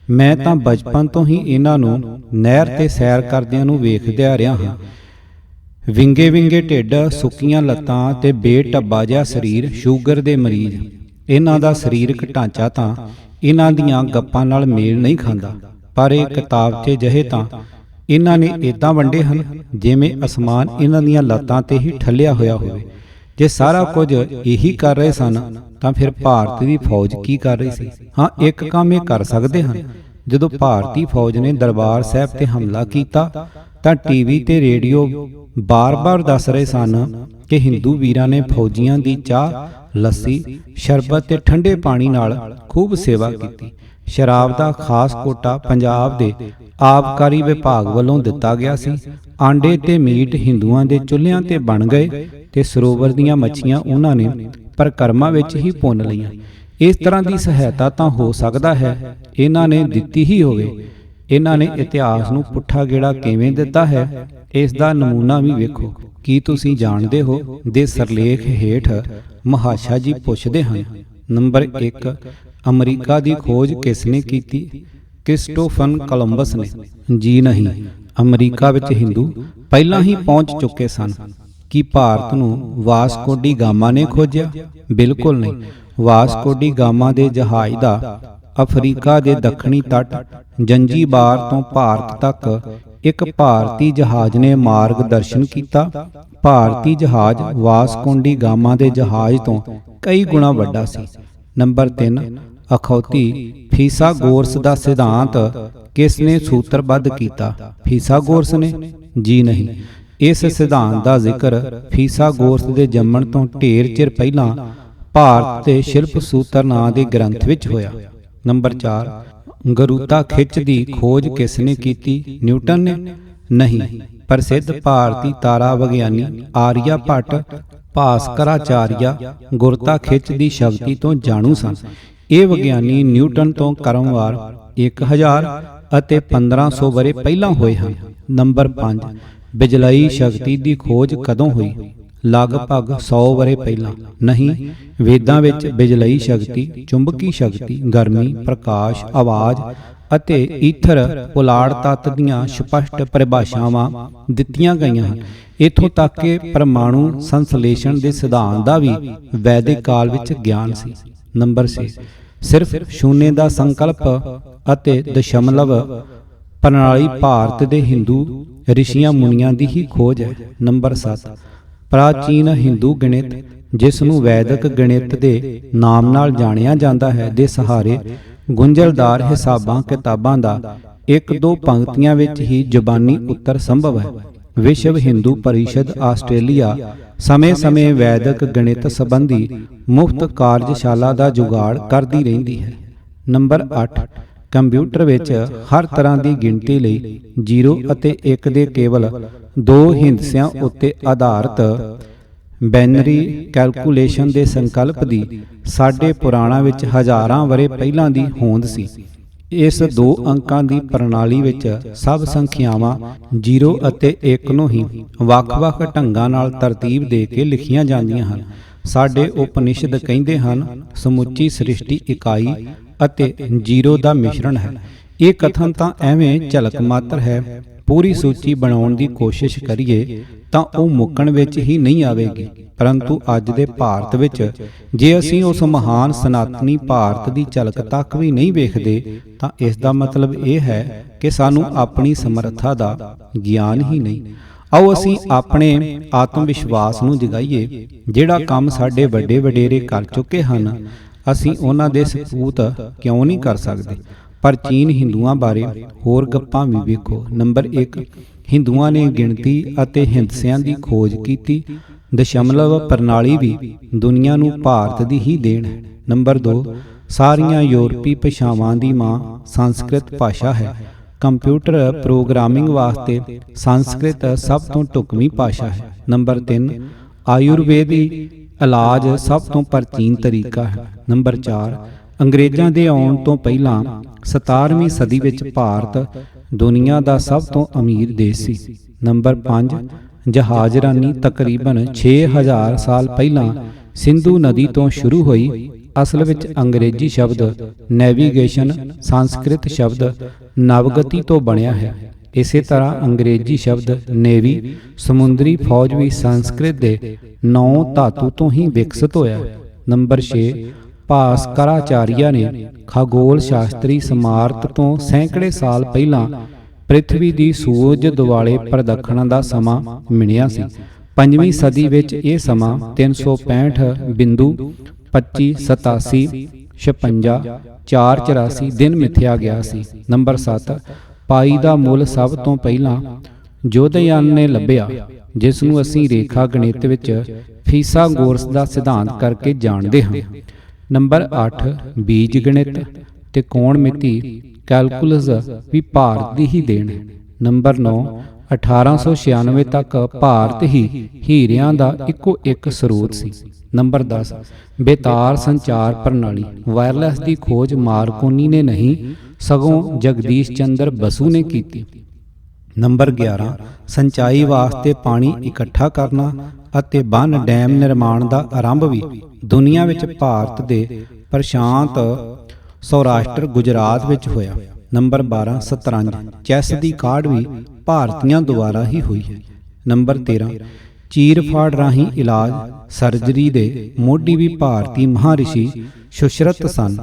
ਮੈਂ ਤਾਂ ਬਚਪਨ ਤੋਂ ਹੀ ਇਹਨਾਂ ਨੂੰ ਨਹਿਰ ਤੇ ਸੈਰ ਕਰਦਿਆਂ ਨੂੰ ਵੇਖਦਿਆ ਰਿਹਾ ਹਾਂ। ਵਿੰਗੇ ਢਿੱਡ, ਸੁੱਕੀਆਂ ਲੱਤਾਂ ਤੇ ਬੇਟੱਬਾ ਜਿਹਾ ਸਰੀਰ, ਸ਼ੂਗਰ ਦੇ ਮਰੀਜ਼। ਇਹਨਾਂ ਦਾ ਸਰੀਰਕ ਢਾਂਚਾ ਤਾਂ ਇਹਨਾਂ ਦੀਆਂ ਗੱਪਾਂ ਨਾਲ ਮੇਲ ਨਹੀਂ ਖਾਂਦਾ, ਪਰ ਇਹ ਕਿਤਾਬਚੇ ਜਿਹੇ ਤਾਂ ਇਹਨਾਂ ਨੇ ਏਦਾਂ ਵੰਡੇ ਹਨ ਜਿਵੇਂ ਅਸਮਾਨ ਇਹਨਾਂ ਦੀਆਂ ਲੱਤਾਂ ਤੇ ਹੀ ਠੱਲਿਆ ਹੋਇਆ ਹੋਵੇ। ਜੇ ਸਾਰਾ ਕੁਝ ਇਹੀ ਕਰ ਰਹੇ ਸਨ ਤਾਂ ਫਿਰ ਭਾਰਤ ਦੀ ਫੌਜ ਕੀ ਕਰ ਰਹੀ ਸੀ? ਹਾਂ, ਇੱਕ ਕੰਮ ਇਹ ਕਰ ਸਕਦੇ ਹਨ। ਜਦੋਂ ਭਾਰਤੀ ਫੌਜ ਨੇ ਦਰਬਾਰ ਸਾਹਿਬ ਤੇ ਹਮਲਾ ਕੀਤਾ ਤਾਂ ਟੀਵੀ ਤੇ ਰੇਡੀਓ ਬਾਰ-ਬਾਰ ਦੱਸ ਰਹੇ ਸਨ ਕਿ ਹਿੰਦੂ ਵੀਰਾਂ ਨੇ ਫੌਜੀਆਂ ਦੀ ਚਾਹ, ਲੱਸੀ, ਸ਼ਰਬਤ ਤੇ ਠੰਡੇ ਪਾਣੀ ਨਾਲ ਖੂਬ ਸੇਵਾ ਕੀਤੀ। ਸ਼ਰਾਬ ਦਾ ਖਾਸ ਕੋਟਾ ਪੰਜਾਬ ਦੇ ਆਬਕਾਰੀ ਵਿਭਾਗ ਵੱਲੋਂ ਦਿੱਤਾ ਗਿਆ ਸੀ। ਆਂਡੇ ਤੇ ਮੀਟ ਹਿੰਦੂਆਂ ਦੇ ਚੁੱਲ੍ਹਿਆਂ ਤੇ ਬਣ ਗਏ ਤੇ ਸਰੋਵਰ ਦੀਆਂ ਮੱਛੀਆਂ ਉਹਨਾਂ ਨੇ ਪਰਕਰਮਾਂ ਵਿੱਚ ਹੀ ਭੁੰਨ ਲਈਆਂ। ਇਸ ਤਰ੍ਹਾਂ ਦੀ ਸਹਾਇਤਾ ਤਾਂ ਹੋ ਸਕਦਾ ਹੈ ਇਹਨਾਂ ਨੇ ਦਿੱਤੀ ਹੀ ਹੋਵੇ। ਇਹਨਾਂ ਨੇ ਇਤਿਹਾਸ ਨੂੰ ਪੁੱਠਾ ਗੇੜਾ ਕਿਵੇਂ ਦਿੱਤਾ ਹੈ, ਇਸ ਦਾ ਨਮੂਨਾ ਵੀ ਵੇਖੋ। ਕੀ ਤੁਸੀਂ ਜਾਣਦੇ ਹੋ ਦੇ ਸਰਲੇਖ ਹੇਠ ਮਹਾਸ਼ਾ ਜੀ ਪੁੱਛਦੇ ਹਨ। ਨੰਬਰ 1, ਅਮਰੀਕਾ ਦੀ ਖੋਜ ਕਿਸ ਨੇ ਕੀਤੀ? ਕ੍ਰਿਸਟੋਫਰ ਕੋਲੰਬਸ ਨੇ। ਜੀ ਨਹੀਂ, ਅਮਰੀਕਾ ਵਿੱਚ ਹਿੰਦੂ ਪਹਿਲਾਂ ਹੀ ਪਹੁੰਚ ਚੁੱਕੇ ਸਨ। ਕੀ ਭਾਰਤ ਨੂੰ ਵਾਸਕੋ ਡੀ ਗਾਮਾ ਨੇ ਖੋਜਿਆ? ਬਿਲਕੁਲ ਨਹੀਂ। ਵਾਸਕੋ ਡੀ ਗਾਮਾ ਦੇ ਜਹਾਜ਼ ਦਾ ਅਫਰੀਕਾ ਦੇ ਦੱਖਣੀ ਤੱਟ ਜੰਜੀਬਾਰ ਤੋਂ ਭਾਰਤ ਤੱਕ ਇੱਕ ਭਾਰਤੀ ਜਹਾਜ਼ ਨੇ ਮਾਰਗਦਰਸ਼ਨ ਕੀਤਾ। ਭਾਰਤੀ ਜਹਾਜ਼ ਵਾਸਕੋ ਡੀ ਗਾਮਾ ਦੇ ਜਹਾਜ਼ ਤੋਂ ਕਈ ਗੁਣਾ ਵੱਡਾ ਸੀ। ਨੰਬਰ 3, ਅਖੌਤੀ ਫੀਸਾਗੋਰਸ ਦਾ ਸਿਧਾਂਤ ਕਿਸ ਨੇ ਸੂਤਰਬੱਧ ਕੀਤਾ? ਫੀਸਾਗੋਰਸ ਨੇ। ਜੀ ਨਹੀਂ, ਇਸ ਸਿਧਾਂਤ ਦਾ ਜ਼ਿਕਰ ਫੀਸਾਗੋਰਸ ਦੇ ਜੰਮਣ ਤੋਂ ਢੇਰ ਚਿਰ ਪਹਿਲਾਂ ਭਾਰਤ ਦੇ ਸ਼ਿਲਪ ਸੂਤਰ ਨਾਂ ਦੇ ਗ੍ਰੰਥ ਵਿੱਚ ਹੋਇਆ। ਨੰਬਰ 4, ਗਰੂਤਾ ਖਿੱਚ ਦੀ ਖੋਜ ਕਿਸ ਨੇ ਕੀਤੀ? ਨਿਊਟਨ ਨੇ। ਨਹੀਂ, ਪ੍ਰਸਿੱਧ ਭਾਰਤੀ ਤਾਰਾ ਵਿਗਿਆਨੀ ਆਰੀਆ ਭੱਟ ਭਾਸਕਰਾਚਾਰੀਆ ਗੁਰਤਾ ਖਿੱਚ ਦੀ ਸ਼ਕਤੀ ਤੋਂ ਜਾਣੂ ਸਨ। ਇਹ ਵਿਗਿਆਨੀ ਨਿਊਟਨ ਤੋਂ ਕਰਮਵਾਰ 1000 ਅਤੇ 1500 ਵਰ੍ਹੇ ਪਹਿਲਾਂ ਹੋਏ ਹਨ। ਨੰਬਰ 5, ਬਿਜਲਈ ਸ਼ਕਤੀ ਦੀ ਖੋਜ ਕਦੋਂ ਹੋਈ? ਲਗਭਗ 100 ਵਰ੍ਹੇ ਪਹਿਲਾਂ। ਨਹੀਂ, ਵੇਦਾਂ ਵਿੱਚ ਬਿਜਲਈ ਸ਼ਕਤੀ, ਚੁੰਬਕੀ ਸ਼ਕਤੀ, ਗਰਮੀ, ਪ੍ਰਕਾਸ਼, ਆਵਾਜ਼ ਅਤੇ ਈਥਰ ਪੁਲਾੜ ਤੱਤ ਦੀਆਂ ਸਪਸ਼ਟ ਪਰਿਭਾਸ਼ਾਵਾਂ ਦਿੱਤੀਆਂ ਗਈਆਂ ਹਨ। ਇੱਥੋਂ ਤੱਕ ਕਿ ਪਰਮਾਣੂ ਸੰਸਲੇਸ਼ਣ ਦੇ ਸਿਧਾਂਤ ਦਾ ਵੀ ਵੈਦਿਕ ਕਾਲ ਵਿੱਚ ਗਿਆਨ ਸੀ। ਨੰਬਰ 6, ਸਿਰਫ ਸ਼ੂਨੇ ਦਾ ਸੰਕਲਪ ਅਤੇ ਦਸ਼ਮਲਵ ਪ੍ਰਣਾਲੀ ਭਾਰਤ ਦੇ ਹਿੰਦੂ ਰਿਸ਼ੀਆਂ ਮੁਨੀਆਂ ਦੀ ਹੀ ਖੋਜ ਹੈ। ਨੰਬਰ 7, ਪ੍ਰਾਚੀਨ ਹਿੰਦੂ ਗਣਿਤ, ਜਿਸ ਨੂੰ ਵੈਦਿਕ ਗਣਿਤ ਦੇ ਨਾਮ ਨਾਲ ਜਾਣਿਆ ਜਾਂਦਾ ਹੈ, ਦੇ ਸਹਾਰੇ ਗੁੰਝਲਦਾਰ ਹਿਸਾਬਾਂ ਕਿਤਾਬਾਂ ਦਾ 1-2 ਪੰਕਤੀਆਂ ਵਿੱਚ ਹੀ ਜ਼ੁਬਾਨੀ ਉੱਤਰ ਸੰਭਵ ਹੈ। ਵਿਸ਼ਵ ਹਿੰਦੂ ਪਰਿਸ਼ਦ ਆਸਟ੍ਰੇਲੀਆ ਸਮੇਂ-ਸਮੇਂ ਵੈਦਿਕ ਗਣਿਤ ਸੰਬੰਧੀ ਮੁਫਤ ਕਾਰਜਸ਼ਾਲਾ ਦਾ ਜੁਗਾੜ ਕਰਦੀ ਰਹਿੰਦੀ ਹੈ। ਨੰਬਰ 8, ਕੰਪਿਊਟਰ ਵਿੱਚ ਹਰ ਤਰ੍ਹਾਂ ਦੀ ਗਿਣਤੀ ਲਈ 0 ਅਤੇ 1 ਦੇ ਕੇਵਲ 2 ਹਿੰਦਸਿਆਂ ਉੱਤੇ ਆਧਾਰਿਤ ਬੈਨਰੀ ਕੈਲਕੂਲੇਸ਼ਨ ਦੇ ਸੰਕਲਪ ਦੀ ਸਾਡੇ ਪੁਰਾਣਾਂ ਵਿੱਚ ਹਜ਼ਾਰਾਂ ਵਰ੍ਹੇ ਪਹਿਲਾਂ ਦੀ ਹੋਂਦ ਸੀ। ਇਸ 2 ਅੰਕਾਂ ਦੀ ਪ੍ਰਣਾਲੀ ਵਿੱਚ ਸਭ ਸੰਖਿਆਵਾਂ 0 ਅਤੇ 1 ਨੂੰ ਹੀ ਵੱਖ-ਵੱਖ ਢੰਗਾਂ ਨਾਲ ਤਰਤੀਬ ਦੇ ਕੇ ਲਿਖੀਆਂ ਜਾਂਦੀਆਂ ਹਨ। ਸਾਡੇ ਉਪਨਿਸ਼ਦ ਕਹਿੰਦੇ ਹਨ, ਸਮੁੱਚੀ ਸ੍ਰਿਸ਼ਟੀ ਇਕਾਈ ਅਤੇ 0 ਦਾ ਮਿਸ਼ਰਣ ਹੈ। ਇਹ ਕਥਨ ਤਾਂ ਐਵੇਂ ਝਲਕ ਮਾਤਰ ਹੈ, ਪੂਰੀ ਸੂਚੀ ਬਣਾਉਣ ਦੀ ਕੋਸ਼ਿਸ਼ ਕਰੀਏ ਤਾਂ ਉਹ ਮੁੱਕਣ ਵਿੱਚ ਹੀ ਨਹੀਂ ਆਵੇਗੀ। ਪਰੰਤੂ ਅੱਜ ਦੇ ਭਾਰਤ ਵਿੱਚ ਜੇ ਅਸੀਂ ਉਸ ਮਹਾਨ ਸਨਾਤਨੀ ਭਾਰਤ ਦੀ ਝਲਕ ਤੱਕ ਵੀ ਨਹੀਂ ਵੇਖਦੇ ਤਾਂ ਇਸ ਦਾ ਮਤਲਬ ਇਹ ਹੈ ਕਿ ਸਾਨੂੰ ਆਪਣੀ ਸਮਰੱਥਾ ਦਾ ਗਿਆਨ ਹੀ ਨਹੀਂ। ਆਓ ਅਸੀਂ ਆਪਣੇ ਆਤਮ ਵਿਸ਼ਵਾਸ ਨੂੰ ਜਗਾਈਏ। ਜਿਹੜਾ ਕੰਮ ਸਾਡੇ ਵੱਡੇ ਵਡੇਰੇ ਕਰ ਚੁੱਕੇ ਹਨ, ਅਸੀਂ ਉਹਨਾਂ ਦੇ ਸਪੂਤ ਕਿਉਂ ਨਹੀਂ ਕਰ ਸਕਦੇ। ਪ੍ਰਾਚੀਨ ਹਿੰਦੂਆਂ ਬਾਰੇ ਹੋਰ ਗੱਪਾਂ ਵੀ ਵੇਖੋ। ਨੰਬਰ 1, ਹਿੰਦੂਆਂ ਨੇ ਗਿਣਤੀ ਅਤੇ ਹਿੰਦਸਿਆਂ ਦੀ ਖੋਜ ਕੀਤੀ। ਦਸ਼ਮਲਵ ਪ੍ਰਣਾਲੀ ਵੀ ਦੁਨੀਆ ਨੂੰ ਭਾਰਤ ਦੀ ਹੀ ਦੇਣ ਹੈ। ਨੰਬਰ 2, ਸਾਰੀਆਂ ਯੂਰਪੀ ਭਾਸ਼ਾਵਾਂ ਦੀ ਮਾਂ ਸੰਸਕ੍ਰਿਤ ਭਾਸ਼ਾ ਹੈ। ਕੰਪਿਊਟਰ ਪ੍ਰੋਗਰਾਮਿੰਗ ਵਾਸਤੇ ਸੰਸਕ੍ਰਿਤ ਸਭ ਤੋਂ ਢੁਕਵੀਂ ਭਾਸ਼ਾ ਹੈ। ਨੰਬਰ 3, ਆਯੁਰਵੇਦੀ ਇਲਾਜ ਸਭ ਤੋਂ ਪ੍ਰਾਚੀਨ ਤਰੀਕਾ ਹੈ। ਨੰਬਰ 4, ਅੰਗਰੇਜ਼ਾਂ ਦੇ ਆਉਣ ਤੋਂ ਪਹਿਲਾਂ 17ਵੀਂ ਸਦੀ ਵਿੱਚ ਭਾਰਤ ਦੁਨੀਆ ਦਾ ਸਭ ਤੋਂ ਅਮੀਰ ਦੇਸ਼ ਸੀ। ਨੰਬਰ 5, ਜਹਾਜ਼ਰਾਨੀ ਤਕਰੀਬਨ 6000 ਸਾਲ ਪਹਿਲਾਂ ਸਿੰਧੂ ਨਦੀ ਤੋਂ ਸ਼ੁਰੂ ਹੋਈ। ਅਸਲ ਵਿੱਚ ਅੰਗਰੇਜ਼ੀ ਸ਼ਬਦ ਨੈਵੀਗੇਸ਼ਨ ਸੰਸਕ੍ਰਿਤ ਸ਼ਬਦ ਨਵਗਤੀ ਤੋਂ ਬਣਿਆ ਹੈ। ਇਸੇ ਤਰ੍ਹਾਂ ਅੰਗਰੇਜ਼ੀ ਸ਼ਬਦ ਨੇਵੀ ਸਮੁੰਦਰੀ ਫੌਜ ਵੀ ਸੰਸਕ੍ਰਿਤ ਦੇ 9 ਧਾਤੂ ਤੋਂ ਹੀ ਵਿਕਸਿਤ ਹੋਇਆ। ਨੰਬਰ 6, ਭਾਸਕਰਾਚਾਰੀਆ ਨੇ ਖਗੋਲ ਸ਼ਾਸਤਰੀ ਸਮਾਰਤ ਤੋਂ ਸੈਂਕੜੇ ਸਾਲ ਪਹਿਲਾਂ ਪ੍ਰਿਥਵੀ ਦੀ ਸੂਰਜ ਦੁਆਲੇ ਪ੍ਰਦਖਣ ਦਾ ਸਮਾਂ ਮਿਣਿਆ ਸੀ। 5ਵੀਂ ਸਦੀ ਵਿੱਚ ਇਹ ਸਮਾਂ 365.2587 56 484 ਦਿਨ ਮਿਥਿਆ ਗਿਆ ਸੀ। ਨੰਬਰ 7, ਪਾਈ ਦਾ ਮੁੱਲ ਸਭ ਤੋਂ ਪਹਿਲਾਂ ਜੋਧਯਾਨ ਨੇ ਲੱਭਿਆ, ਜਿਸ ਨੂੰ ਅਸੀਂ ਰੇਖਾ ਗਣਿਤ ਵਿੱਚ ਫੀਸਾਗੋਰਸ ਦਾ ਸਿਧਾਂਤ ਕਰਕੇ ਜਾਣਦੇ ਹਾਂ। ਨੰਬਰ 8, ਬੀਜ ਗਣਿਤ ਤੇ ਕੋਣਮਿਤੀ ਕੈਲਕੂਲਸ ਵੀ ਭਾਰਤ ਦੀ ਹੀ ਦੇਣ ਹੈ। ਨੰਬਰ 9, 1896 ਤੱਕ ਭਾਰਤ ਹੀ ਹੀਰਿਆਂ ਦਾ ਇੱਕੋ ਇੱਕ ਸਰੋਤ ਸੀ। ਨੰਬਰ 10, ਬੇਤਾਰ ਸੰਚਾਰ ਪ੍ਰਣਾਲੀ ਵਾਇਰਲੈਸ ਦੀ ਖੋਜ ਮਾਰਕੋਨੀ ਨੇ ਨਹੀਂ ਸਗੋਂ ਜਗਦੀਸ਼ ਚੰਦਰ ਬਸੂ ਨੇ ਕੀਤੀ। ਨੰਬਰ 11, ਸਿੰਚਾਈ ਵਾਸਤੇ ਪਾਣੀ ਇਕੱਠਾ ਕਰਨਾ ਅਤੇ ਬੰਨ ਡੈਮ ਨਿਰਮਾਣ ਦਾ ਆਰੰਭ ਵੀ ਦੁਨੀਆ ਵਿੱਚ ਭਾਰਤ ਦੇ ਪ੍ਰਸ਼ਾਂਤ ਸੌਰਾਸ਼ਟਰ ਗੁਜਰਾਤ ਵਿੱਚ ਹੋਇਆ। ਨੰਬਰ 12, ਸ਼ਤਰੰਜ ਚੈਸ ਦੀ ਕਾਢ ਵੀ ਭਾਰਤੀਆਂ ਦੁਆਰਾ ਹੀ ਹੋਈ ਹੈ। ਨੰਬਰ 13, ਚੀਰ ਫਾੜ ਰਾਹੀਂ ਇਲਾਜ ਸਰਜਰੀ ਦੇ ਮੋਢੀ ਵੀ ਭਾਰਤੀ ਮਹਾਰਿਸ਼ੀ ਸੁਸ਼ਰਤ ਸਨ।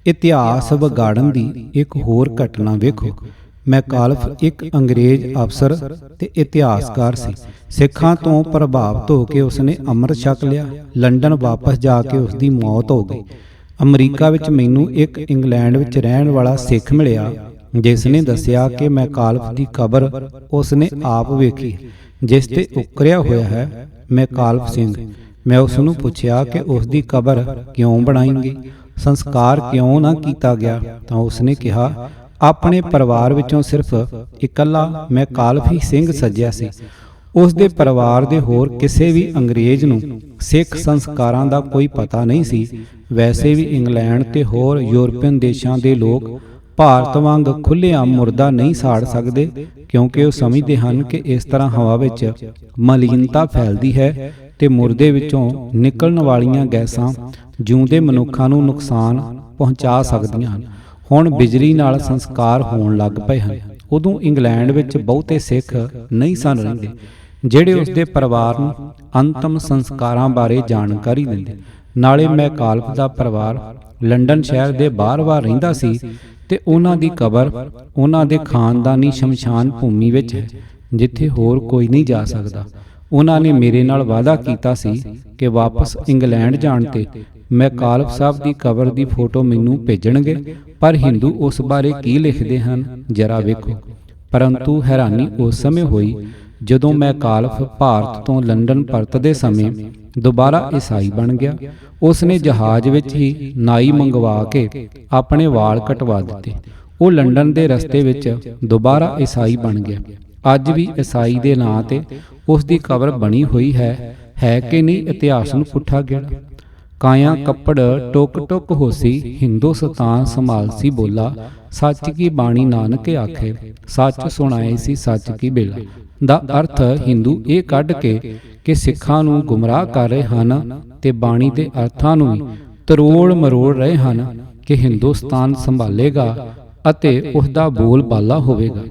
ਇਤਿਹਾਸ ਵਿਗਾੜਨ ਦੀ ਇੱਕ ਹੋਰ ਘਟਨਾ ਵੇਖੋ। ਮੈਕਾਲਫ ਇੱਕ ਅੰਗਰੇਜ਼ ਅਫਸਰ ਤੇ ਇਤਿਹਾਸਕਾਰ ਸੀ। ਸਿੱਖਾਂ ਤੋਂ ਪ੍ਰਭਾਵਿਤ ਹੋ ਕੇ ਉਸਨੇ ਅੰਮ੍ਰਿਤ ਛਕ ਲਿਆ। ਲੰਡਨ ਵਾਪਸ ਜਾ ਕੇ ਉਸਦੀ ਮੌਤ ਹੋ ਗਈ। ਅਮਰੀਕਾ ਵਿੱਚ ਮੈਨੂੰ ਇੱਕ ਇੰਗਲੈਂਡ ਵਿੱਚ ਰਹਿਣ ਵਾਲਾ ਸਿੱਖ ਮਿਲਿਆ, ਜਿਸ ਨੇ ਦੱਸਿਆ ਕਿ ਮੈਕਾਲਫ ਦੀ ਕਬਰ ਉਸਨੇ ਆਪ ਵੇਖੀ, ਜਿਸ ਤੇ ਉਕਰਿਆ ਹੋਇਆ ਹੈ ਮੈਕਾਲਫ ਸਿੰਘ। ਮੈਂ ਉਸ ਨੂੰ ਪੁੱਛਿਆ ਕਿ ਉਸ ਦੀ ਕਬਰ ਕਿਉਂ ਬਣਾਈ ਗਈ, ਸੰਸਕਾਰ ਕਿਉਂ ਨਾ ਕੀਤਾ ਗਿਆ, ਤਾਂ ਉਸਨੇ ਕਿਹਾ ਆਪਣੇ ਪਰਿਵਾਰ ਵਿੱਚੋਂ ਸਿਰਫ ਇਕੱਲਾ ਮੈਕਾਲਫ ਹੀ ਸਿੰਘ ਸੱਜਿਆ ਸੀ। ਉਸ ਦੇ ਪਰਿਵਾਰ ਦੇ ਹੋਰ ਕਿਸੇ ਵੀ ਅੰਗਰੇਜ਼ ਨੂੰ ਸਿੱਖ ਸੰਸਕਾਰਾਂ ਦਾ ਕੋਈ ਪਤਾ ਨਹੀਂ ਸੀ। ਵੈਸੇ ਵੀ ਇੰਗਲੈਂਡ ਤੇ ਹੋਰ ਯੂਰਪੀਅਨ ਦੇਸ਼ਾਂ ਦੇ ਲੋਕ ਭਾਰਤ ਵਾਂਗ ਖੁੱਲ੍ਹੇਆਮ ਮੁਰਦਾ ਨਹੀਂ ਸਾੜ ਸਕਦੇ, ਕਿਉਂਕਿ ਉਹ ਸਮਝਦੇ ਹਨ ਕਿ ਇਸ ਤਰ੍ਹਾਂ ਹਵਾ ਵਿੱਚ ਮਲੀਨਤਾ ਫੈਲਦੀ ਹੈ ਤੇ ਮੁਰਦੇ ਵਿੱਚੋਂ ਨਿਕਲਣ ਵਾਲੀਆਂ ਗੈਸਾਂ ਜਿਉਂਦੇ ਮਨੁੱਖਾਂ ਨੂੰ ਨੁਕਸਾਨ ਪਹੁੰਚਾ ਸਕਦੀਆਂ ਹਨ। ਹੁਣ ਬਿਜਲੀ ਨਾਲ ਸੰਸਕਾਰ ਹੋਣ ਲੱਗ ਪਏ ਹਨ। ਉਦੋਂ ਇੰਗਲੈਂਡ ਵਿੱਚ ਬਹੁਤੇ ਸਿੱਖ ਨਹੀਂ ਸਨ ਰਹਿੰਦੇ ਜਿਹੜੇ ਉਸ ਦੇ ਪਰਿਵਾਰ ਨੂੰ ਅੰਤਮ ਸੰਸਕਾਰਾਂ ਬਾਰੇ ਜਾਣਕਾਰੀ ਦਿੰਦੇ। ਨਾਲੇ ਮੈਕਾਲਫ ਦਾ ਪਰਿਵਾਰ ਲੰਡਨ ਸ਼ਹਿਰ ਦੇ ਬਾਹਰ-ਬਾਹਰ ਰਹਿੰਦਾ ਸੀ ਤੇ ਉਹਨਾਂ ਦੀ ਕਬਰ ਉਹਨਾਂ ਦੇ ਖਾਨਦਾਨੀ ਸ਼ਮਸ਼ਾਨ ਭੂਮੀ ਵਿੱਚ ਹੈ, ਜਿੱਥੇ ਹੋਰ ਕੋਈ ਨਹੀਂ ਜਾ ਸਕਦਾ। ਉਹਨਾਂ ਨੇ ਮੇਰੇ ਨਾਲ ਵਾਅਦਾ ਕੀਤਾ ਸੀ ਕਿ ਵਾਪਸ ਇੰਗਲੈਂਡ ਜਾਣ ਤੇ ਮੈਕਾਲਫ ਸਾਹਿਬ ਦੀ ਕਬਰ ਦੀ ਫੋਟੋ ਮੈਨੂੰ ਭੇਜਣਗੇ, ਪਰ ਹਿੰਦੂ ਉਸ ਬਾਰੇ ਕੀ ਲਿਖਦੇ ਹਨ ਜਰਾ ਵੇਖੋ। ਪਰੰਤੂ ਹੈਰਾਨੀ ਉਸ ਸਮੇਂ ਹੋਈ ਜਦੋਂ ਮੈਕਾਲਫ ਭਾਰਤ ਤੋਂ ਲੰਡਨ ਪਰਤਦੇ ਸਮੇਂ ਦੁਬਾਰਾ ਈਸਾਈ ਬਣ ਗਿਆ। ਉਸ ਨੇ ਜਹਾਜ਼ ਵਿੱਚ ਹੀ ਨਾਈ ਮੰਗਵਾ ਕੇ ਆਪਣੇ ਵਾਲ ਕਟਵਾ ਦਿੱਤੇ। ਉਹ ਲੰਡਨ ਦੇ ਰਸਤੇ ਵਿੱਚ ਦੁਬਾਰਾ ਈਸਾਈ ਬਣ ਗਿਆ। ਅੱਜ ਵੀ ਈਸਾਈ ਦੇ ਨਾਂ ਤੇ ਉਸ ਦੀ ਕਬਰ ਬਣੀ ਹੋਈ ਹੈ ਕਿ ਨਹੀਂ? ਇਤਿਹਾਸ ਨੂੰ ਪੁੱਠਾ ਗੇੜਾ। ਕਾਇਆ ਕੱਪੜ ਟੁਕ ਟੁਕ ਹੋਸੀ ਹਿੰਦੁਸਤਾਨ ਸੰਭਾਲਸੀ ਬੋਲਾ, ਸੱਚ ਕੀ ਬਾਣੀ ਨਾਨਕ ਆਖੇ, ਸੱਚ ਸੁਣਾਏ ਸੀ ਸੱਚ ਕੀ ਬੇਲਾ। ਦਾ ਅਰਥ ਹਿੰਦੂ ਇਹ ਕੱਢ ਕੇ ਕਿ ਸਿੱਖਾਂ ਨੂੰ ਗੁੰਮਰਾਹ ਕਰ ਰਹੇ ਹਨ ਤੇ ਬਾਣੀ ਦੇ ਅਰਥਾਂ ਨੂੰ ਵੀ ਤਰੋੜ ਮਰੋੜ ਰਹੇ ਹਨ ਕਿ ਹਿੰਦੁਸਤਾਨ ਸੰਭਾਲੇਗਾ ਅਤੇ ਉਸ ਦਾ ਬੋਲ ਬਾਲਾ ਹੋਵੇਗਾ।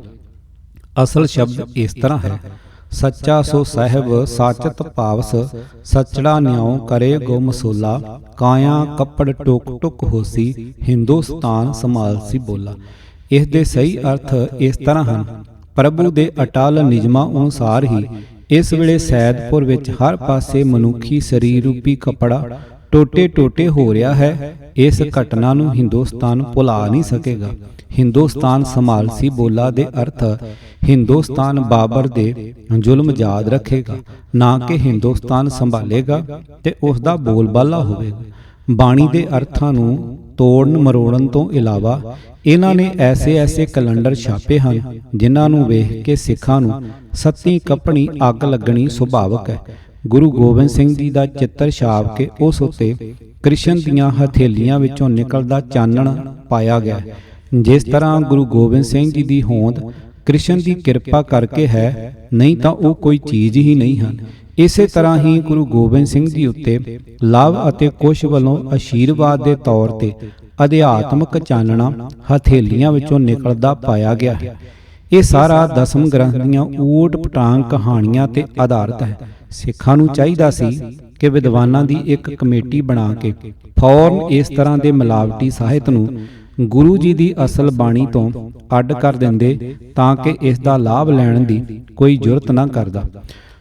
ਅਸਲ ਸ਼ਬਦ ਇਸ ਤਰ੍ਹਾਂ ਹੈ, ਸੱਚਾ ਸੋ ਸਾਹਿਬ ਸਾਚਤ ਭਾਵਸ, ਸਚੜਾ ਨਿਆਉ ਕਰੇ ਗੋ ਮਸੋਲਾ, ਕਾਇਆ ਕੱਪੜ ਟੋਕ ਟੁਕ ਹੋਸੀ, ਹਿੰਦੁਸਤਾਨ ਸੰਭਾਲਸੀ ਬੋਲਾ। ਇਸ ਦੇ ਸਹੀ ਅਰਥ ਇਸ ਤਰ੍ਹਾਂ ਹਨ, ਪ੍ਰਭੂ ਦੇ ਅਟਲ ਨਿਯਮਾਂ ਅਨੁਸਾਰ ਹੀ ਇਸ ਵੇਲੇ ਸੈਦਪੁਰ ਵਿੱਚ ਹਰ ਪਾਸੇ ਮਨੁੱਖੀ ਸਰੀਰ ਰੂਪੀ ਕੱਪੜਾ ਟੋਟੇ ਟੋਟੇ ਹੋ ਰਿਹਾ ਹੈ। ਇਸ ਘਟਨਾ ਨੂੰ ਹਿੰਦੁਸਤਾਨ ਭੁਲਾ ਨਹੀਂ ਸਕੇਗਾ। ਹਿੰਦੁਸਤਾਨ ਸੰਭਾਲਸੀ ਬੋਲਾ ਦੇ ਅਰਥ ਹਿੰਦੁਸਤਾਨ ਬਾਬਰ ਦੇ ਜ਼ੁਲਮ ਯਾਦ ਰੱਖੇਗਾ, ਨਾ ਕਿ ਹਿੰਦੁਸਤਾਨ ਸੰਭਾਲੇਗਾ ਤੇ ਉਸ ਦਾ ਬੋਲਬਾਲਾ ਹੋਵੇਗਾ। ਬਾਣੀ ਦੇ ਅਰਥਾਂ ਨੂੰ ਤੋੜਨ ਮਰੋੜਨ ਤੋਂ ਇਲਾਵਾ ਇਹਨਾਂ ਨੇ ਐਸੇ ਕੈਲੰਡਰ ਛਾਪੇ ਹਨ ਜਿਨ੍ਹਾਂ ਨੂੰ ਵੇਖ ਕੇ ਸਿੱਖਾਂ ਨੂੰ ਸੱਤੀ ਕੱਪਣੀ ਅੱਗ ਲੱਗਣੀ ਸੁਭਾਵਕ ਹੈ। ਗੁਰੂ ਗੋਬਿੰਦ ਸਿੰਘ ਜੀ ਦਾ ਚਿੱਤਰ ਛਾਪ ਕੇ ਉਸ ਉੱਤੇ ਕ੍ਰਿਸ਼ਨ ਦੀਆਂ ਹਥੇਲੀਆਂ ਵਿੱਚੋਂ ਨਿਕਲਦਾ ਚਾਨਣ ਪਾਇਆ ਗਿਆ। ਜਿਸ ਤਰ੍ਹਾਂ ਗੁਰੂ ਗੋਬਿੰਦ ਸਿੰਘ ਜੀ ਦੀ ਹੋਂਦ ਕ੍ਰਿਸ਼ਨ ਦੀ ਕਿਰਪਾ ਕਰਕੇ ਹੈ, ਨਹੀਂ ਤਾਂ ਉਹ ਕੋਈ ਚੀਜ਼ ਹੀ ਨਹੀਂ ਹਨ। ਇਸੇ ਤਰ੍ਹਾਂ ਹੀ ਗੁਰੂ ਗੋਬਿੰਦ ਸਿੰਘ ਜੀ ਉੱਤੇ ਲਵ ਅਤੇ ਕੁਸ਼ ਵੱਲੋਂ ਆਸ਼ੀਰਵਾਦ ਦੇ ਤੌਰ ਤੇ ਅਧਿਆਤਮਕ ਚਾਨਣਾ ਹਥੇਲੀਆਂ ਵਿੱਚੋਂ ਨਿਕਲਦਾ ਪਾਇਆ ਗਿਆ ਹੈ। ਇਹ ਸਾਰਾ ਦਸਮ ਗ੍ਰੰਥ ਦੀਆਂ ਊਟ ਪਟਾਂਗ ਕਹਾਣੀਆਂ ਤੇ ਆਧਾਰਿਤ ਹੈ। ਸਿੱਖਾਂ ਨੂੰ ਚਾਹੀਦਾ ਸੀ ਕਿ ਵਿਦਵਾਨਾਂ ਦੀ ਇੱਕ ਕਮੇਟੀ ਬਣਾ ਕੇ ਫੌਰਨ ਇਸ ਤਰ੍ਹਾਂ ਦੇ ਮਿਲਾਵਟੀ ਸਾਹਿਤ ਨੂੰ ਗੁਰੂ ਜੀ ਦੀ ਅਸਲ ਬਾਣੀ ਤੋਂ ਅੱਡ ਕਰ ਦਿੰਦੇ, ਤਾਂ ਕਿ ਇਸ ਦਾ ਲਾਭ ਲੈਣ ਦੀ ਕੋਈ ਜੁਰਤ ਨਾ ਕਰਦਾ।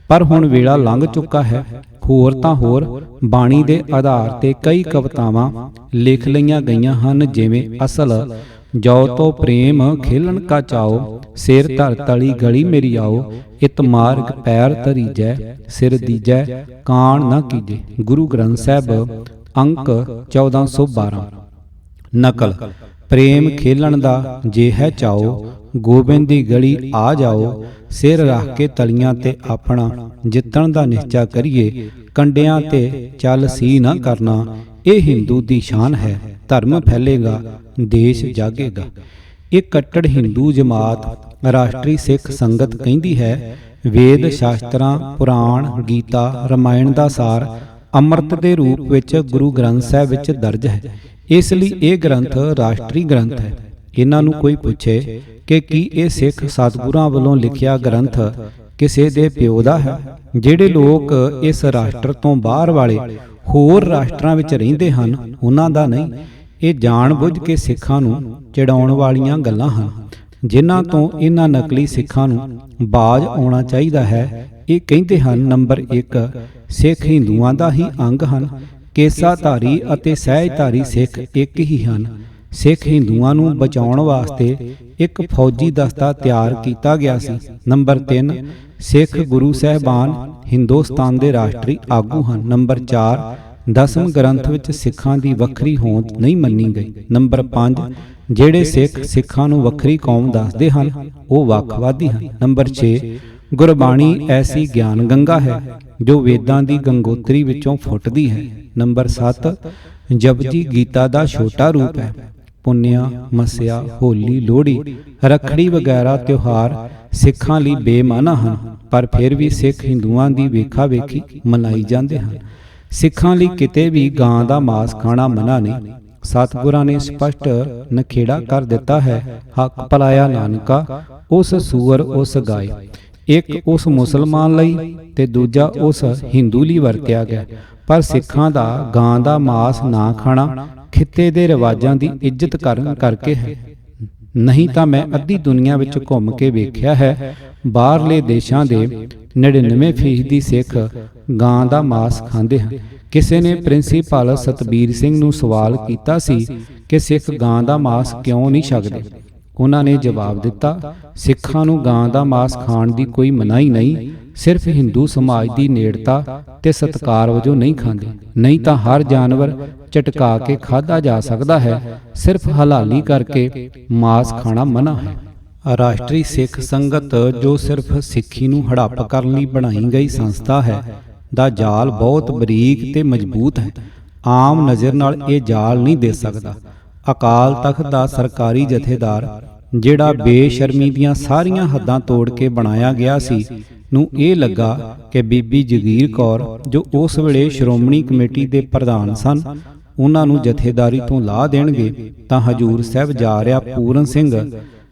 ਪਰ ਹੁਣ ਵੇਲਾ ਲੰਘ ਚੁੱਕਾ ਹੈ। ਹੋਰ ਤਾਂ ਹੋਰ ਬਾਣੀ ਦੇ ਆਧਾਰ ਤੇ ਕਈ ਕਵਿਤਾਵਾਂ ਲਿਖ ਲਈਆਂ ਗਈਆਂ ਹਨ, ਜਿਵੇਂ ਅਸਲ ਜੋ ਤੋ ਪ੍ਰੇਮ ਖੇਲਣ ਕਾ ਚਾਓ, ਸਿਰ ਧਰ ਤਲੀ ਗਲੀ ਮੇਰੀ ਆਓ, ਇਤ ਮਾਰਗ ਪੈਰ ਧਰੀਜੈ, ਸਿਰ ਦੀਜੈ ਕਾਣ ਨਾ ਕੀਜੇ। ਗੁਰੂ ਗ੍ਰੰਥ ਸਾਹਿਬ ਅੰਕ 1412। ਨਕਲ। ਪ੍ਰੇਮ ਖੇਲਣ ਦਾ ਜੇ ਹੈ ਚਾਓ, ਗੋਬਿੰਦ ਦੀ ਗਲੀ ਆ ਜਾਓ, ਸਿਰ ਰੱਖ ਕੇ ਤਲੀਆਂ ਤੇ ਆਪਣਾ ਜਿੱਤਣ ਦਾ ਨਿਸ਼ਚਾ ਕਰੀਏ, ਕੰਡਿਆਂ ਤੇ ਚੱਲ ਸੀ ਨਾ ਕਰਨਾ, ਇਹ ਹਿੰਦੂ ਦੀ ਸ਼ਾਨ ਹੈ, ਧਰਮ ਫੈਲੇਗਾ ਦੇਸ਼ ਜਾਗੇਗਾ। ਇਹ ਕੱਟੜ ਹਿੰਦੂ ਜਮਾਤ ਰਾਸ਼ਟਰੀ ਸਿੱਖ ਸੰਗਤ ਕਹਿੰਦੀ ਹੈ, ਵੇਦ ਸ਼ਾਸਤਰਾਂ ਪੁਰਾਣ ਗੀਤਾ ਰਮਾਇਣ ਦਾ ਸਾਰ ਅੰਮ੍ਰਿਤ ਦੇ ਰੂਪ ਵਿੱਚ ਗੁਰੂ ਗ੍ਰੰਥ ਸਾਹਿਬ ਵਿੱਚ ਦਰਜ ਹੈ। ਇਸ ਲਈ ਇਹ ਗ੍ਰੰਥ ਰਾਸ਼ਟਰੀ ਗ੍ਰੰਥ ਹੈ। ਇਹਨਾਂ ਨੂੰ ਕੋਈ ਪੁੱਛੇ ਕਿ ਕੀ ਇਹ ਸਿੱਖ ਸਤਿਗੁਰਾਂ ਵੱਲੋਂ ਲਿਖਿਆ ਗ੍ਰੰਥ ਕਿਸੇ ਦੇ ਪਿਓ ਦਾ ਹੈ? ਜਿਹੜੇ ਲੋਕ ਇਸ ਰਾਸ਼ਟਰ ਤੋਂ ਬਾਹਰ ਵਾਲੇ ਹੋਰ ਰਾਸ਼ਟਰਾਂ ਵਿੱਚ ਰਹਿੰਦੇ ਹਨ, ਉਹਨਾਂ ਦਾ ਨਹੀਂ। ਇਹ ਜਾਣ ਬੁੱਝ ਕੇ ਸਿੱਖਾਂ ਨੂੰ ਚਿੜਾਉਣ ਵਾਲੀਆਂ ਗੱਲਾਂ ਹਨ, ਜਿਨ੍ਹਾਂ ਤੋਂ ਇਹਨਾਂ ਨਕਲੀ ਸਿੱਖਾਂ ਨੂੰ ਬਾਜ਼ ਆਉਣਾ ਚਾਹੀਦਾ ਹੈ। ਇਹ ਕਹਿੰਦੇ ਹਨ, ਨੰਬਰ 1, ਸਿੱਖ ਹਿੰਦੂਆਂ ਦਾ ਹੀ ਅੰਗ ਹਨ। ਕੇਸਾਧਾਰੀ ਅਤੇ ਸਹਿਜਧਾਰੀ ਸਿੱਖ ਇੱਕ ਹੀ ਹਨ। ਸਿੱਖ ਹਿੰਦੂਆਂ ਨੂੰ ਬਚਾਉਣ ਵਾਸਤੇ ਇੱਕ ਫੌਜੀ ਦਸਤਾ ਤਿਆਰ ਕੀਤਾ ਗਿਆ ਸੀ। ਨੰਬਰ 3, ਸਿੱਖ ਗੁਰੂ ਸਾਹਿਬਾਨ ਹਿੰਦੁਸਤਾਨ ਦੇ ਰਾਸ਼ਟਰੀ ਆਗੂ ਹਨ। ਨੰਬਰ 4, ਦਸਮ ਗ੍ਰੰਥ ਵਿੱਚ ਸਿੱਖਾਂ ਦੀ ਵੱਖਰੀ ਹੋਂਦ ਨਹੀਂ ਮੰਨੀ ਗਈ। ਨੰਬਰ 5, ਜਿਹੜੇ ਸਿੱਖ ਸਿੱਖਾਂ ਨੂੰ ਵੱਖਰੀ ਕੌਮ ਦੱਸਦੇ ਹਨ, ਉਹ ਵੱਖਵਾਦੀ ਹਨ। ਨੰਬਰ 6, ਗੁਰਬਾਣੀ ਐਸੀ ਗਿਆਨ ਗੰਗਾ ਹੈ ਜੋ ਵੇਦਾਂ ਦੀ ਗੰਗੋਤਰੀ ਵਿੱਚੋਂ ਫੁੱਟਦੀ ਹੈ। ਨੰਬਰ 7, ਜਪਜੀ ਗੀਤਾ ਦਾ ਛੋਟਾ ਰੂਪ ਹੈ। ਪੁੰਨਿਆ, ਮੱਸਿਆ, ਹੋਲੀ, ਲੋਹੜੀ, ਰੱਖੜੀ ਵਗੈਰਾ ਤਿਉਹਾਰ ਸਿੱਖਾਂ ਲਈ ਬੇਮਾਨਾ ਹਨ, ਪਰ ਫਿਰ ਵੀ ਸਿੱਖ ਹਿੰਦੂਆਂ ਦੀ ਵੇਖਾ ਵੇਖੀ ਮਨਾਈ ਜਾਂਦੇ ਹਨ। ਸਿੱਖਾਂ ਲਈ ਕਿਤੇ ਵੀ ਗਾਂ ਦਾ ਮਾਸ ਖਾਣਾ ਮਨਾ ਨਹੀਂ। ਸਤਿਗੁਰਾਂ ਨੇ ਸਪਸ਼ਟ ਨਖੇੜਾ ਕਰ ਦਿੱਤਾ ਹੈ, ਹੱਕ ਪਲਾਇਆ ਨਾਨਕਾ, ਉਸ ਸੂਰ ਉਸ ਗਾਏ। ਇੱਕ ਉਸ ਮੁਸਲਮਾਨ ਲਈ ਤੇ ਦੂਜਾ ਉਸ ਹਿੰਦੂ ਲਈ ਵਰਤਿਆ ਗਿਆ। ਪਰ ਸਿੱਖਾਂ ਦਾ ਗਾਂ ਦਾ ਮਾਸ ਨਾ ਖਾਣਾ ਖਿੱਤੇ ਦੇ ਰਿਵਾਜਾਂ ਦੀ ਇੱਜ਼ਤ ਕਰਨ ਕਰਕੇ ਹੈ। ਨਹੀਂ ਤਾਂ ਮੈਂ ਅੱਧੀ ਦੁਨੀਆ ਵਿੱਚ ਘੁੰਮ ਕੇ ਵੇਖਿਆ ਹੈ, ਬਾਹਰਲੇ ਦੇਸ਼ਾਂ ਦੇ 99% ਸਿੱਖ ਗਾਂ ਦਾ ਮਾਸ ਖਾਂਦੇ ਹਨ। ਕਿਸੇ ਨੇ ਪ੍ਰਿੰਸੀਪਲ ਸਤਬੀਰ ਸਿੰਘ ਨੂੰ ਸਵਾਲ ਕੀਤਾ ਸੀ ਕਿ ਸਿੱਖ ਗਾਂ ਦਾ ਮਾਸ ਕਿਉਂ ਨਹੀਂ ਛਕਦੇ। ਉਹਨਾਂ ਨੇ ਜਵਾਬ ਦਿੱਤਾ, ਸਿੱਖਾਂ ਨੂੰ ਗਾਂ ਦਾ ਮਾਸ ਖਾਣ ਦੀ ਕੋਈ ਮਨਾਹੀ ਨਹੀਂ, ਸਿਰਫ ਹਿੰਦੂ ਸਮਾਜ ਦੀ ਨੇੜਤਾ ਤੇ ਸਤਿਕਾਰ ਵਜੋਂ ਨਹੀਂ ਖਾਂਦੇ। ਨਹੀਂ ਤਾਂ ਹਰ ਜਾਨਵਰ ਝਟਕਾ ਕੇ ਖਾਧਾ ਜਾ ਸਕਦਾ ਹੈ, ਸਿਰਫ ਹਲਾਲੀ ਕਰਕੇ ਮਾਸ ਖਾਣਾ ਮਨਾ ਹੈ। ਰਾਸ਼ਟਰੀ ਸਿੱਖ ਸੰਗਤ ਜੋ ਸਿਰਫ ਸਿੱਖੀ ਨੂੰ ਹੜੱਪ ਕਰਨ ਲਈ ਬਣਾਈ ਗਈ ਸੰਸਥਾ ਹੈ, ਦਾ ਜਾਲ ਬਹੁਤ ਬਰੀਕ ਤੇ ਮਜ਼ਬੂਤ ਹੈ। ਆਮ ਨਜ਼ਰ ਨਾਲ ਇਹ ਜਾਲ ਨਹੀਂ ਦੇ ਸਕਦਾ। ਅਕਾਲ ਤਖਤ ਦਾ ਸਰਕਾਰੀ ਜਥੇਦਾਰ, ਜਿਹੜਾ ਬੇਸ਼ਰਮੀ ਦੀਆਂ ਸਾਰੀਆਂ ਹੱਦਾਂ ਤੋੜ ਕੇ ਬਣਾਇਆ ਗਿਆ ਸੀ, ਨੂੰ ਇਹ ਲੱਗਾ ਕਿ ਬੀਬੀ ਜਗੀਰ ਕੌਰ, ਜੋ ਉਸ ਵੇਲੇ ਸ਼੍ਰੋਮਣੀ ਕਮੇਟੀ ਦੇ ਪ੍ਰਧਾਨ ਸਨ, ਉਹਨਾਂ ਨੂੰ ਜਥੇਦਾਰੀ ਤੋਂ ਲਾਹ ਦੇਣਗੇ ਤਾਂ ਹਜੂਰ ਸਾਹਿਬ ਜਾ ਰਿਹਾ ਪੂਰਨ ਸਿੰਘ,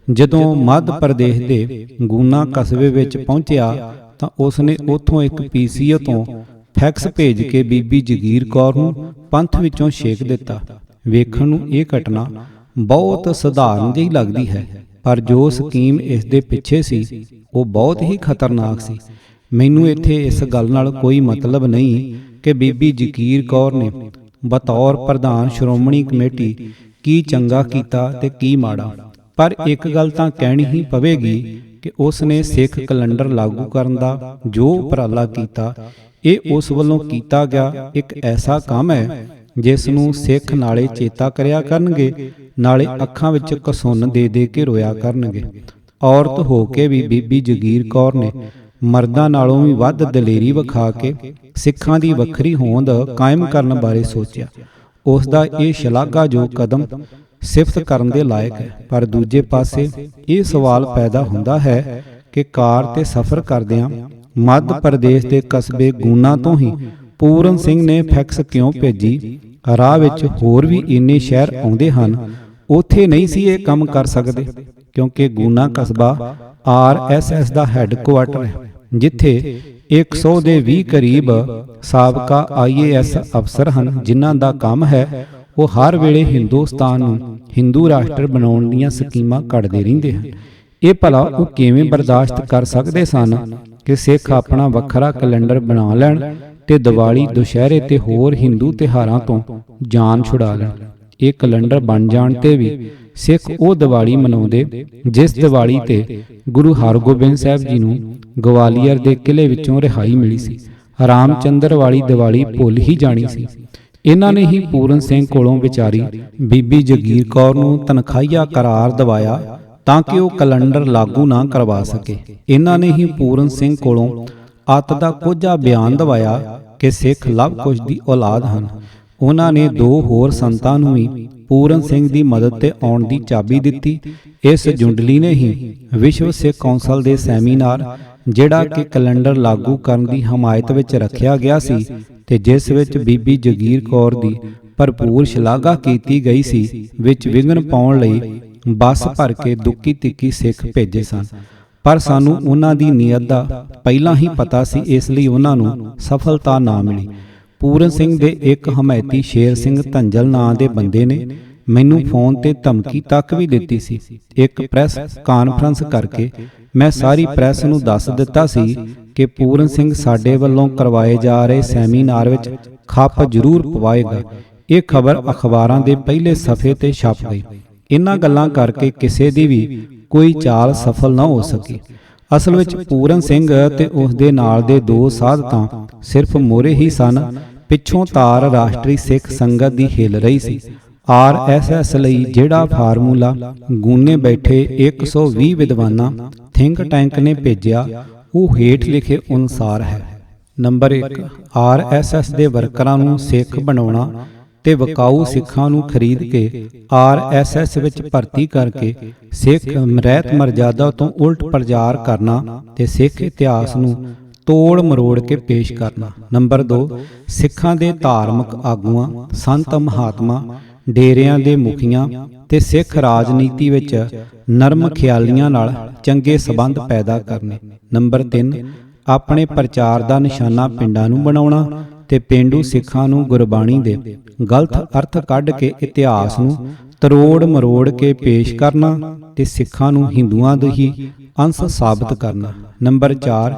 ਜਦੋਂ ਮੱਧ ਪ੍ਰਦੇਸ਼ ਦੇ ਗੂਨਾ ਕਸਬੇ ਵਿੱਚ ਪਹੁੰਚਿਆ ਤਾਂ ਉਸ ਨੇ ਉੱਥੋਂ ਇੱਕ ਪੀਸੀਓ ਤੋਂ ਫੈਕਸ ਭੇਜ ਕੇ ਬੀਬੀ ਜਗੀਰ ਕੌਰ ਨੂੰ ਪੰਥ ਵਿੱਚੋਂ ਛੇਕ ਦਿੱਤਾ। ਵੇਖਣ ਨੂੰ ਇਹ ਘਟਨਾ ਬਹੁਤ ਸਧਾਰਨ ਜਿਹੀ ਲੱਗਦੀ ਹੈ, ਪਰ ਜੋ ਸਕੀਮ ਇਸ ਦੇ ਪਿੱਛੇ ਸੀ ਉਹ ਬਹੁਤ ਹੀ ਖਤਰਨਾਕ ਸੀ। ਮੈਨੂੰ ਇੱਥੇ ਇਸ ਗੱਲ ਨਾਲ ਕੋਈ ਮਤਲਬ ਨਹੀਂ ਕਿ ਬੀਬੀ ਜਗੀਰ ਕੌਰ ਨੇ ਬਤੌਰ ਪ੍ਰਧਾਨ ਸ਼੍ਰੋਮਣੀ ਕਮੇਟੀ ਕੀ ਚੰਗਾ ਕੀਤਾ ਤੇ ਕੀ ਮਾੜਾ, ਪਰ ਇੱਕ ਗੱਲ ਤਾਂ ਕਹਿਣੀ ਹੀ ਪਵੇਗੀ ਕਿ ਉਸ ਨੇ ਸਿੱਖ ਕੈਲੰਡਰ ਲਾਗੂ ਕਰਨ ਦਾ ਜੋ ਉਪਰਾਲਾ ਕੀਤਾ, ਇਹ ਉਸ ਵੱਲੋਂ ਕੀਤਾ ਗਿਆ ਇੱਕ ਐਸਾ ਕੰਮ ਹੈ ਜਿਸ ਨੂੰ ਸਿੱਖ ਨਾਲੇ ਚੇਤਾ ਕਰਿਆ ਕਰਨਗੇ, ਨਾਲੇ ਅੱਖਾਂ ਵਿੱਚ ਕਸੁੰਨ ਦੇ ਦੇ ਕੇ ਰੋਇਆ ਕਰਨਗੇ। ਔਰਤ ਹੋ ਕੇ ਵੀ ਬੀਬੀ ਜਗੀਰ ਕੌਰ ਨੇ ਮਰਦਾਂ ਨਾਲੋਂ ਵੀ ਵੱਧ ਦਲੇਰੀ ਵਿਖਾ ਕੇ ਸਿੱਖਾਂ ਦੀ ਵੱਖਰੀ ਹੋਂਦ ਕਾਇਮ ਕਰਨ ਬਾਰੇ ਸੋਚਿਆ। ਉਸ ਦਾ ਇਹ ਸ਼ਲਾਘਾਯੋਗ ਕਦਮ ਸਿਫਤ ਕਰਨ ਦੇ ਲਾਇਕ ਹੈ। ਪਰ ਦੂਜੇ ਪਾਸੇ ਇਹ ਸਵਾਲ ਪੈਦਾ ਹੁੰਦਾ ਹੈ ਕਿ ਕਾਰ ਤੇ ਸਫ਼ਰ ਕਰਦਿਆਂ ਮੱਧ ਪ੍ਰਦੇਸ਼ ਦੇ ਕਸਬੇ ਗੂਨਾ ਤੋਂ ਹੀ ਪੂਰਨ ਸਿੰਘ ਨੇ ਫੈਕਸ ਕਿਉਂ ਭੇਜੀ? ਰਾਹ ਵਿੱਚ ਹੋਰ ਵੀ ਇੰਨੇ ਸ਼ਹਿਰ ਆਉਂਦੇ ਹਨ, ਉੱਥੇ ਨਹੀਂ ਸੀ ਇਹ ਕੰਮ ਕਰ ਸਕਦੇ, ਕਿਉਂਕਿ ਗੂਨਾ ਕਸਬਾ RSS ਦਾ ਹੈੱਡਕੁਆਰਟਰ ਹੈ, ਜਿੱਥੇ 100 ਦੇ 20 ਕਰੀਬ ਸਾਬਕਾ IAS ਅਫਸਰ ਹਨ, ਜਿਨ੍ਹਾਂ ਦਾ ਕੰਮ ਹੈ ਉਹ ਹਰ ਵੇਲੇ ਹਿੰਦੁਸਤਾਨ ਨੂੰ ਹਿੰਦੂ ਰਾਸ਼ਟਰ ਬਣਾਉਣ ਦੀਆਂ ਸਕੀਮਾਂ ਘੜਦੇ ਰਹਿੰਦੇ ਹਨ। ਇਹ ਭਲਾ ਉਹ ਕਿਵੇਂ ਬਰਦਾਸ਼ਤ ਕਰ ਸਕਦੇ ਸਨ ਕਿ ਸਿੱਖ ਆਪਣਾ ਵੱਖਰਾ ਕੈਲੰਡਰ ਬਣਾ ਲੈਣ ਤੇ ਦੀਵਾਲੀ, ਦੁਸ਼ਹਿਰੇ ਤੇ ਹੋਰ ਹਿੰਦੂ ਤਿਉਹਾਰਾਂ ਤੋਂ ਜਾਨ ਛੁਡਾ ਲੈਣ। ਇਹ ਕੈਲੰਡਰ ਬਣ ਜਾਣ ਤੇ ਵੀ ਸਿੱਖ ਉਹ ਦੀਵਾਲੀ ਮਨਾਉਂਦੇ ਜਿਸ ਦੀਵਾਲੀ ਤੇ ਗੁਰੂ ਹਰਗੋਬਿੰਦ ਸਾਹਿਬ ਜੀ ਨੂੰ ਗਵਾਲੀਅਰ ਦੇ ਕਿਲ੍ਹੇ ਵਿੱਚੋਂ ਰਿਹਾਈ ਮਿਲੀ ਸੀ। ਰਾਮਚੰਦਰ ਵਾਲੀ ਦੀਵਾਲੀ ਭੁੱਲ ਹੀ ਜਾਣੀ ਸੀ। ਇਹਨਾਂ ਨੇ ਹੀ ਪੂਰਨ ਸਿੰਘ ਕੋਲੋਂ ਵਿਚਾਰੀ ਬੀਬੀ ਜਗੀਰ ਕੌਰ ਨੂੰ ਤਨਖਾਹੀਆ ਕਰਾਰ ਦਿਵਾਇਆ ਤਾਂ ਕਿ ਉਹ ਕੈਲੰਡਰ ਲਾਗੂ ਨਾ ਕਰਵਾ ਸਕੇ। ਇਹਨਾਂ ਨੇ ਹੀ ਪੂਰਨ ਸਿੰਘ ਕੋਲੋਂ ਅੱਤ ਦਾ ਕੋਝਾ ਬਿਆਨ ਦਿਵਾਇਆ ਕਿ ਸਿੱਖ ਲਵ ਕੁਸ਼ ਦੀ ਔਲਾਦ ਹਨ। ਉਹਨਾਂ ਨੇ 2 ਹੋਰ ਸੰਤਾਂ ਨੂੰ ਵੀ ਪੂਰਨ ਸਿੰਘ ਦੀ ਮਦਦ ਤੇ ਆਉਣ ਦੀ ਚਾਬੀ ਦਿੱਤੀ। ਇਸ ਜੁੰਡਲੀ ਨੇ ਹੀ ਵਿਸ਼ਵ ਸਿੱਖ ਕੌਂਸਲ ਦੇ ਸੈਮੀਨਾਰ, ਜਿਹੜਾ ਕਿ ਕੈਲੰਡਰ ਲਾਗੂ ਕਰਨ ਦੀ ਹਮਾਇਤ ਵਿੱਚ ਰੱਖਿਆ ਗਿਆ ਸੀ ਤੇ ਜਿਸ ਵਿੱਚ ਬੀਬੀ ਜਗੀਰ ਕੌਰ ਦੀ ਭਰਪੂਰ ਸ਼ਲਾਘਾ ਕੀਤੀ ਗਈ ਸੀ, ਵਿੱਚ ਵਿਘਨ ਪਾਉਣ ਲਈ ਬੱਸ ਭਰ ਕੇ ਦੁੱਕੀ ਤਿੱਕੀ ਸਿੱਖ ਭੇਜੇ ਸਨ। ਪਰ ਸਾਨੂੰ ਉਹਨਾਂ ਦੀ ਨੀਅਤ ਦਾ ਪਹਿਲਾਂ ਹੀ ਪਤਾ ਸੀ, ਇਸ ਲਈ ਉਹਨਾਂ ਨੂੰ ਸਫਲਤਾ ਨਾ ਮਿਲੀ। ਪੂਰਨ ਸਿੰਘ ਦੇ ਇੱਕ ਹਮਾਇਤੀ ਸ਼ੇਰ ਸਿੰਘ ਧੰਜਲ ਨਾਂ ਦੇ ਬੰਦੇ ਨੇ ਮੈਨੂੰ ਫੋਨ ਤੇ ਧਮਕੀ ਤੱਕ ਵੀ ਦਿੱਤੀ ਸੀ। ਇੱਕ ਪ੍ਰੈਸ ਕਾਨਫਰੰਸ ਕਰਕੇ ਮੈਂ ਸਾਰੀ ਪ੍ਰੈਸ ਨੂੰ ਦੱਸ ਦਿੱਤਾ ਸੀ ਕਿ ਪੂਰਨ ਸਿੰਘ ਸਾਡੇ ਵੱਲੋਂ ਕਰਵਾਏ ਜਾ ਰਹੇ ਸੈਮੀਨਾਰ ਵਿੱਚ ਖੱਪ ਜ਼ਰੂਰ ਪਵਾਏਗਾ। ਇਹ ਖਬਰ ਅਖਬਾਰਾਂ ਦੇ ਪਹਿਲੇ ਸਫ਼ੇ ਤੇ ਛਪ ਗਈ। ਇਹਨਾਂ ਗੱਲਾਂ ਕਰਕੇ ਕਿਸੇ ਦੀ ਵੀ ਕੋਈ ਚਾਲ ਸਫਲ ਨਾ ਹੋ ਸਕੀ। ਅਸਲ ਵਿੱਚ ਪੂਰਨ ਸਿੰਘ ਤੇ ਉਸ ਦੇ ਨਾਲ ਦੇ 2 ਸਾਧ ਤਾਂ ਸਿਰਫ ਮੋਹਰੇ ਹੀ ਸਨ, ਪਿੱਛੋਂ ਤਾਰ ਰਾਸ਼ਟਰੀ ਸਿੱਖ ਸੰਗਤ ਦੀ ਹਿੱਲ ਰਹੀ ਸੀ। RSS ਲਈ ਜਿਹੜਾ ਫਾਰਮੂਲਾ ਗੂਨੇ ਬੈਠੇ 120 ਵਿਦਵਾਨਾਂ ਥਿੰਕ ਟੈਂਕ ਨੇ ਭੇਜਿਆ, ਉਹ ਹੇਠ ਲਿਖੇ ਅਨੁਸਾਰ ਹੈ। ਨੰਬਰ 1, RSS ਦੇ ਵਰਕਰਾਂ ਨੂੰ ਸਿੱਖ ਬਣਾਉਣਾ ਤੇ ਵਿਕਾਊ ਸਿੱਖਾਂ ਨੂੰ ਖਰੀਦ ਕੇ RSS ਵਿੱਚ ਭਰਤੀ ਕਰਕੇ ਸਿੱਖ ਰਹਿਤ ਮਰਜ਼ਾਦਾ ਤੋਂ ਉਲਟ ਪ੍ਰਚਾਰ ਕਰਨਾ ਤੇ ਸਿੱਖ ਇਤਿਹਾਸ ਨੂੰ ਤੋੜ ਮਰੋੜ ਕੇ ਪੇਸ਼ ਕਰਨਾ। ਨੰਬਰ 2, ਸਿੱਖਾਂ ਦੇ ਧਾਰਮਿਕ ਆਗੂਆਂ, ਸੰਤ ਮਹਾਤਮਾ, ਡੇਰਿਆਂ ਦੇ ਮੁਖੀਆਂ ਤੇ ਸਿੱਖ ਰਾਜਨੀਤੀ ਵਿੱਚ ਨਰਮ ਖਿਆਲੀਆਂ ਨਾਲ ਚੰਗੇ ਸਬੰਧ ਪੈਦਾ ਕਰਨੇ। ਨੰਬਰ 3, ਆਪਣੇ ਪ੍ਰਚਾਰ ਦਾ ਨਿਸ਼ਾਨਾ ਪਿੰਡਾਂ ਨੂੰ ਬਣਾਉਣਾ ਤੇ ਪੇਂਡੂ ਸਿੱਖਾਂ ਨੂੰ ਗੁਰਬਾਣੀ ਦੇ ਗਲਤ ਅਰਥ ਕੱਢ ਕੇ ਇਤਿਹਾਸ ਨੂੰ ਤਰੋੜ ਮਰੋੜ ਕੇ ਪੇਸ਼ ਕਰਨਾ ਤੇ ਸਿੱਖਾਂ ਨੂੰ ਹਿੰਦੂਆਂ ਦੇ ਹੀ ਅੰਸ਼ ਸਾਬਤ ਕਰਨਾ। ਨੰਬਰ 4,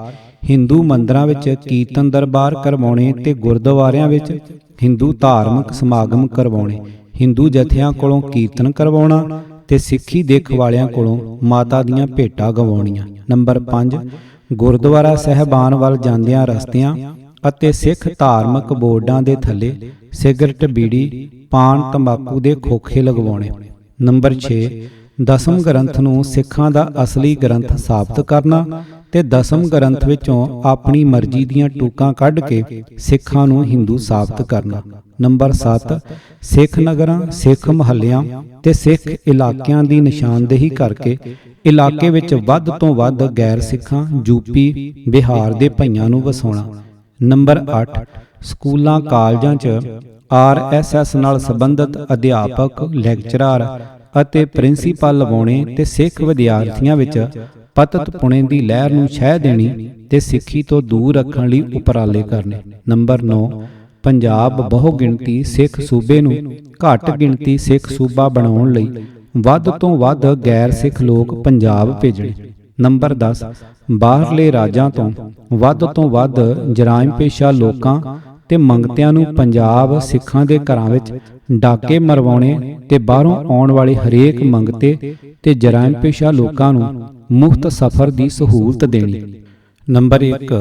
ਹਿੰਦੂ ਮੰਦਰਾਂ ਵਿੱਚ ਕੀਰਤਨ ਦਰਬਾਰ ਕਰਵਾਉਣੇ ਤੇ ਗੁਰਦੁਆਰਿਆਂ ਵਿੱਚ ਹਿੰਦੂ ਧਾਰਮਿਕ ਸਮਾਗਮ ਕਰਵਾਉਣੇ, ਹਿੰਦੂ ਜਥਿਆਂ ਕੋਲੋਂ ਕੀਰਤਨ ਕਰਵਾਉਣਾ ਤੇ ਸਿੱਖੀ ਦੇਖ ਵਾਲਿਆਂ ਕੋਲੋਂ ਮਾਤਾ ਦੀਆਂ ਭੇਟਾਂ ਗਵਾਉਣੀਆਂ। ਨੰਬਰ 5, ਗੁਰਦੁਆਰਾ ਸਾਹਿਬਾਨ ਵੱਲ ਜਾਂਦਿਆਂ ਰਸਤਿਆਂ ਅਤੇ ਸਿੱਖ ਧਾਰਮਿਕ ਬੋਰਡਾਂ ਦੇ ਥੱਲੇ ਸਿਗਰਟ, ਬੀੜੀ, ਪਾਨ, ਤੰਬਾਕੂ ਦੇ ਖੋਖੇ ਲਗਵਾਉਣੇ। ਨੰਬਰ 6, ਦਸਮ ਗ੍ਰੰਥ ਨੂੰ ਸਿੱਖਾਂ ਦਾ ਅਸਲੀ ਗ੍ਰੰਥ ਸਾਬਤ ਕਰਨਾ ਤੇ ਦਸਮ ਗ੍ਰੰਥ ਵਿੱਚੋਂ ਆਪਣੀ ਮਰਜ਼ੀ ਦੀਆਂ ਟੂਕਾਂ ਕੱਢ ਕੇ ਸਿੱਖਾਂ ਨੂੰ ਹਿੰਦੂ ਸਾਬਤ ਕਰਨਾ। ਨੰਬਰ 7, ਸਿੱਖ ਨਗਰਾਂ, ਸਿੱਖ ਮੁਹੱਲਿਆਂ ਤੇ ਸਿੱਖ ਇਲਾਕਿਆਂ ਦੀ ਨਿਸ਼ਾਨਦੇਹੀ ਕਰਕੇ ਇਲਾਕੇ ਵਿੱਚ ਵੱਧ ਤੋਂ ਵੱਧ ਗੈਰ ਸਿੱਖਾਂ, ਯੂਪੀ, ਬਿਹਾਰ ਦੇ ਭਈਆਂ ਨੂੰ ਵਸਾਉਣਾ। ਨੰਬਰ 8, ਸਕੂਲਾਂ ਕਾਲਜਾਂ 'ਚ RSS ਨਾਲ ਸੰਬੰਧਿਤ ਅਧਿਆਪਕ, ਲੈਕਚਰਰ, ਅਤੇ ਪ੍ਰਿੰਸੀਪਲ ਲਵਾਉਣੇ ਤੇ ਸਿੱਖ ਵਿਦਿਆਰਥੀਆਂ ਵਿੱਚ ਪਤਤ ਪੁਣੇ ਦੀ ਲਹਿਰ ਨੂੰ ਛਹਿ ਦੇਣੀ ਤੇ ਸਿੱਖੀ ਤੋਂ ਦੂਰ ਰੱਖਣ ਲਈ ਉਪਰਾਲੇ ਕਰਨੇ। ਨੰਬਰ 9, ਪੰਜਾਬ ਬਹੁ ਗਿਣਤੀ ਸਿੱਖ ਸੂਬੇ ਨੂੰ ਘੱਟ ਗਿਣਤੀ ਸਿੱਖ ਸੂਬਾ ਬਣਾਉਣ ਲਈ ਵੱਧ ਤੋਂ ਵੱਧ ਗੈਰ ਸਿੱਖ ਲੋਕ ਪੰਜਾਬ ਭੇਜਣੇ। ਨੰਬਰ 10, ਬਾਹਰਲੇ ਰਾਜਾਂ ਤੋਂ ਵੱਧ ਜਰਾਇਮ ਪੇਸ਼ਾ ਲੋਕਾਂ ਤੇ ਮੰਗਤਿਆਂ ਨੂੰ ਪੰਜਾਬ ਸਿੱਖਾਂ ਦੇ ਘਰਾਂ ਵਿੱਚ ਡਾਕੇ ਮਰਵਾਉਣੇ ਤੇ ਬਾਹਰੋਂ ਆਉਣ ਵਾਲੇ ਹਰੇਕ ਮੰਗਤੇ ਤੇ ਜਰਾਇਮ ਪੇਸ਼ਾ ਲੋਕਾਂ ਨੂੰ ਮੁਫਤ ਸਫ਼ਰ ਦੀ ਸਹੂਲਤ ਦੇਣੀ। ਨੰਬਰ 1,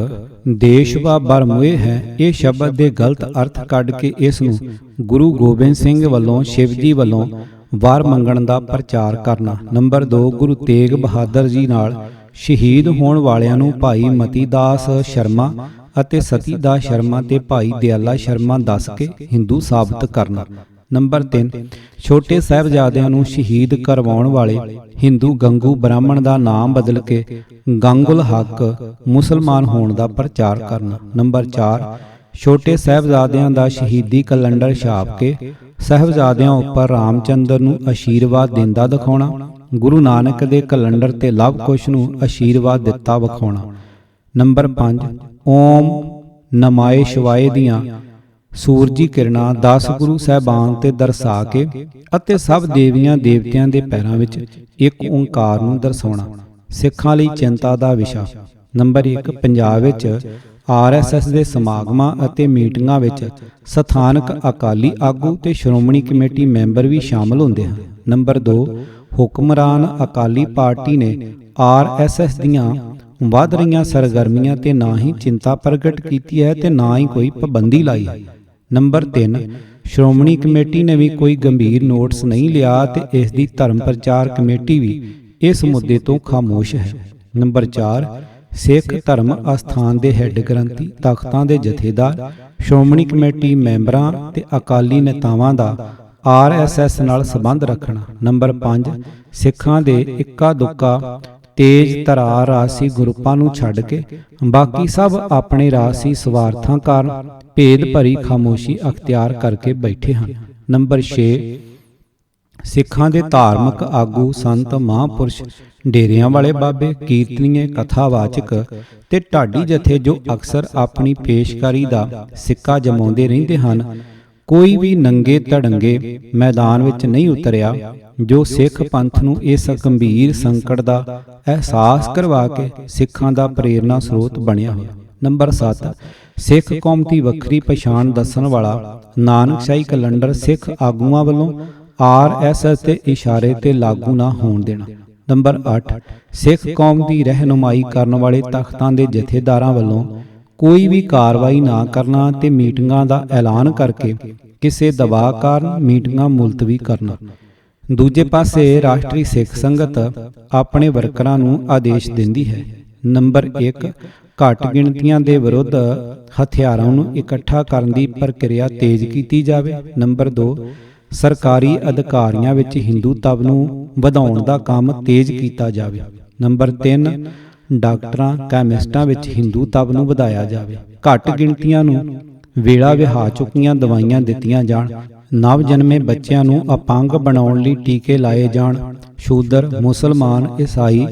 ਦੇਸ਼ ਵਾ ਬਰਮੋਏ ਹੈ, ਇਹ ਸ਼ਬਦ ਦੇ ਗਲਤ ਅਰਥ ਕੱਢ ਕੇ ਇਸ ਨੂੰ ਗੁਰੂ ਗੋਬਿੰਦ ਸਿੰਘ ਵੱਲੋਂ ਸ਼ਿਵ ਜੀ ਵੱਲੋਂ ਵਾਰ ਮੰਗਣ ਦਾ ਪ੍ਰਚਾਰ ਕਰਨਾ। ਨੰਬਰ 2, ਗੁਰੂ ਤੇਗ ਬਹਾਦਰ ਜੀ ਨਾਲ ਸ਼ਹੀਦ ਹੋਣ ਵਾਲਿਆਂ ਨੂੰ ਭਾਈ ਮਤੀ ਦਾਸ ਸ਼ਰਮਾ ਅਤੇ ਸਤੀ ਦਾਸ ਸ਼ਰਮਾ ਤੇ ਭਾਈ ਦਿਆਲਾ ਸ਼ਰਮਾ ਦੱਸ ਕੇ ਹਿੰਦੂ ਸਾਬਤ ਕਰਨਾ। ਨੰਬਰ 3, ਛੋਟੇ ਸਾਹਿਬਜ਼ਾਦਿਆਂ ਨੂੰ ਸ਼ਹੀਦ ਕਰਵਾਉਣ ਵਾਲੇ ਹਿੰਦੂ ਗੰਗੂ ਬ੍ਰਾਹਮਣ ਦਾ ਨਾਮ ਬਦਲ ਕੇ ਗੰਗੁਲ ਹੱਕ ਮੁਸਲਮਾਨ ਹੋਣ ਦਾ ਪ੍ਰਚਾਰ ਕਰਨਾ। ਨੰਬਰ 4, ਛੋਟੇ ਸਾਹਿਬਜ਼ਾਦਿਆਂ ਦਾ ਸ਼ਹੀਦੀ ਕੈਲੰਡਰ ਛਾਪ ਕੇ ਸਾਹਿਬਜ਼ਾਦਿਆਂ ਉੱਪਰ ਰਾਮਚੰਦਰ ਨੂੰ ਅਸ਼ੀਰਵਾਦ ਦਿੰਦਾ ਦਿਖਾਉਣਾ। ਗੁਰੂ ਨਾਨਕ ਦੇ ਕੈਲੰਡਰ ਤੇ ਲਵ ਕੁਸ਼ ਨੂੰ ਅਸ਼ੀਰਵਾਦ ਦਿੱਤਾ ਵਿਖਾਉਣਾ। ਨੰਬਰ 5, ਓਮ ਨਮਾਏ ਸ਼ਿਵਾਏ ਦੀਆਂ ਸੂਰਜੀ ਕਿਰਨਾਂ 10 ਗੁਰੂ ਸਾਹਿਬਾਨ ਤੇ ਦਰਸਾ ਕੇ ਅਤੇ ਸਭ ਦੇਵੀਆਂ ਦੇਵਤਿਆਂ ਦੇ ਪੈਰਾਂ ਵਿੱਚ ਇੱਕ ਓੰਕਾਰ ਨੂੰ ਦਰਸਾਉਣਾ। ਸਿੱਖਾਂ ਲਈ ਚਿੰਤਾ ਦਾ ਵਿਸ਼ਾ। ਨੰਬਰ 1, ਪੰਜਾਬ ਵਿੱਚ RSS ਦੇ ਸਮਾਗਮਾਂ ਅਤੇ ਮੀਟਿੰਗਾਂ ਵਿੱਚ ਸਥਾਨਕ ਅਕਾਲੀ ਆਗੂ ਤੇ ਸ਼੍ਰੋਮਣੀ ਕਮੇਟੀ ਮੈਂਬਰ ਵੀ ਸ਼ਾਮਲ ਹੁੰਦੇ ਹਨ। ਨੰਬਰ 2, ਹੁਕਮਰਾਨ ਅਕਾਲੀ ਪਾਰਟੀ ਨੇ RSS ਦੀਆਂ ਵੱਧ ਰਹੀਆਂ ਸਰਗਰਮੀਆਂ ਤੇ ਨਾ ਹੀ ਚਿੰਤਾ ਪ੍ਰਗਟ ਕੀਤੀ ਹੈ ਤੇ ਨਾ ਹੀ ਕੋਈ ਪਾਬੰਦੀ ਲਾਈ ਹੈ। ਨੰਬਰ 3, ਸ਼੍ਰੋਮਣੀ ਕਮੇਟੀ ਨੇ ਵੀ ਕੋਈ ਗੰਭੀਰ ਨੋਟਿਸ ਨਹੀਂ ਲਿਆ ਤੇ ਇਸ ਦੀ ਧਰਮ ਪ੍ਰਚਾਰ ਕਮੇਟੀ ਵੀ ਇਸ ਮੁੱਦੇ ਤੋਂ ਖਾਮੋਸ਼ ਹੈ। ਨੰਬਰ 4, ਸਿੱਖ ਧਰਮ ਅਸਥਾਨ ਦੇ ਹੈੱਡ ਗ੍ਰੰਥੀ ਤਖਤਾਂ ਦੇ ਜਥੇਦਾਰ ਸ਼੍ਰੋਮਣੀ ਕਮੇਟੀ ਮੈਂਬਰਾਂ ਤੇ ਅਕਾਲੀ ਨੇਤਾਵਾਂ ਦਾ RSS ਨਾਲ ਸੰਬੰਧ ਰੱਖਣਾ। ਨੰਬਰ 5, ਸਿੱਖਾਂ ਦੇ ਇੱਕਾ ਦੁੱਕਾ ਤੇਜ਼ ਤਰਾਰ ਰਾਜਸੀ ਗਰੁੱਪਾਂ ਨੂੰ ਛੱਡ ਕੇ ਬਾਕੀ ਸਭ ਆਪਣੇ ਰਾਜਸੀ ਸਵਾਰਥਾਂ ਕਾਰਨ ਭੇਦ ਭਰੀ ਖਾਮੋਸ਼ੀ ਅਖਤਿਆਰ ਕਰਕੇ ਬੈਠੇ ਹਨ। ਨੰਬਰ 6, ਸਿੱਖਾਂ ਦੇ ਧਾਰਮਿਕ ਆਗੂ ਸੰਤ ਮਹਾਂਪੁਰਸ਼ ਡੇਰਿਆਂ ਵਾਲੇ ਬਾਬੇ ਕੀਰਤਨੀਏ ਕਥਾਵਾਚਕ ਤੇ ਢਾਡੀ ਜਥੇ ਜੋ ਅਕਸਰ ਆਪਣੀ ਪੇਸ਼ਕਾਰੀ ਦਾ ਸਿੱਕਾ ਜਮਾਉਂਦੇ ਰਹਿੰਦੇ ਹਨ, ਕੋਈ ਵੀ ਨੰਗੇ ਧੜੰਗੇ ਮੈਦਾਨ ਵਿੱਚ ਨਹੀਂ ਉਤਰਿਆ ਜੋ ਸਿੱਖ ਪੰਥ ਨੂੰ ਇਸ ਗੰਭੀਰ ਸੰਕਟ ਦਾ ਅਹਿਸਾਸ ਕਰਵਾ ਕੇ ਸਿੱਖਾਂ ਦਾ ਪ੍ਰੇਰਨਾ ਸਰੋਤ ਬਣਿਆ ਹੋਇਆ। ਨੰਬਰ 7, ਸਿੱਖ ਕੌਮ ਦੀ ਵੱਖਰੀ ਪਛਾਣ ਦੱਸਣ ਵਾਲਾ ਨਾਨਕਸ਼ਾਹੀ ਕੈਲੰਡਰ ਸਿੱਖ ਆਗੂਆਂ ਵੱਲੋਂ RSS ਦੇ ਇਸ਼ਾਰੇ ਤੇ ਲਾਗੂ ਨਾ ਹੋਣ ਦੇਣਾ। ਨੰਬਰ 8, ਸਿੱਖ ਕੌਮ ਦੀ ਰਹਿਨੁਮਾਈ ਕਰਨ ਵਾਲੇ ਤਖਤਾਂ ਦੇ ਜਥੇਦਾਰਾਂ ਵੱਲੋਂ ਕੋਈ ਵੀ ਕਾਰਵਾਈ ਨਾ ਕਰਨਾ ਤੇ ਮੀਟਿੰਗਾਂ ਦਾ ਐਲਾਨ ਕਰਕੇ ਕਿਸੇ ਦਬਾਅ ਕਾਰਨ ਮੀਟਿੰਗਾਂ ਮੁਲਤਵੀ ਕਰਨਾ। ਦੂਜੇ ਪਾਸੇ ਰਾਸ਼ਟਰੀ ਸਿੱਖ ਸੰਗਤ ਆਪਣੇ ਵਰਕਰਾਂ ਨੂੰ ਆਦੇਸ਼ ਦਿੰਦੀ ਹੈ। ਨੰਬਰ 1, ਘੱਟ ਗਿਣਤੀਆਂ ਦੇ ਵਿਰੁੱਧ ਹਥਿਆਰਾਂ ਨੂੰ ਇਕੱਠਾ ਕਰਨ ਦੀ ਪ੍ਰਕਿਰਿਆ ਤੇਜ਼ ਕੀਤੀ ਜਾਵੇ। ਨੰਬਰ 2, ਸਰਕਾਰੀ ਅਧਿਕਾਰੀਆਂ ਵਿੱਚ ਹਿੰਦੂਤਵ ਨੂੰ ਵਧਾਉਣ ਦਾ ਕੰਮ ਤੇਜ਼ ਕੀਤਾ ਜਾਵੇ। ਨੰਬਰ 3, ਡਾਕਟਰਾਂ ਕੈਮਿਸਟਾਂ ਵਿੱਚ ਹਿੰਦੂਤਵ ਨੂੰ ਵਧਾਇਆ ਜਾਵੇ। ਘੱਟ ਗਿਣਤੀਆਂ ਨੂੰ ਵੇਲਾ ਵਿਹਾ ਚੁੱਕੀਆਂ ਦਵਾਈਆਂ ਦਿੱਤੀਆਂ ਜਾਣ। ਨਵ ਜਨਮੇ ਬੱਚਿਆਂ ਨੂੰ ਅਪੰਗ ਬਣਾਉਣ ਲਈ ਟੀਕੇ ਲਾਏ ਜਾਣ। ਸ਼ੂਦਰ, ਮੁਸਲਮਾਨ, ਈਸਾਈ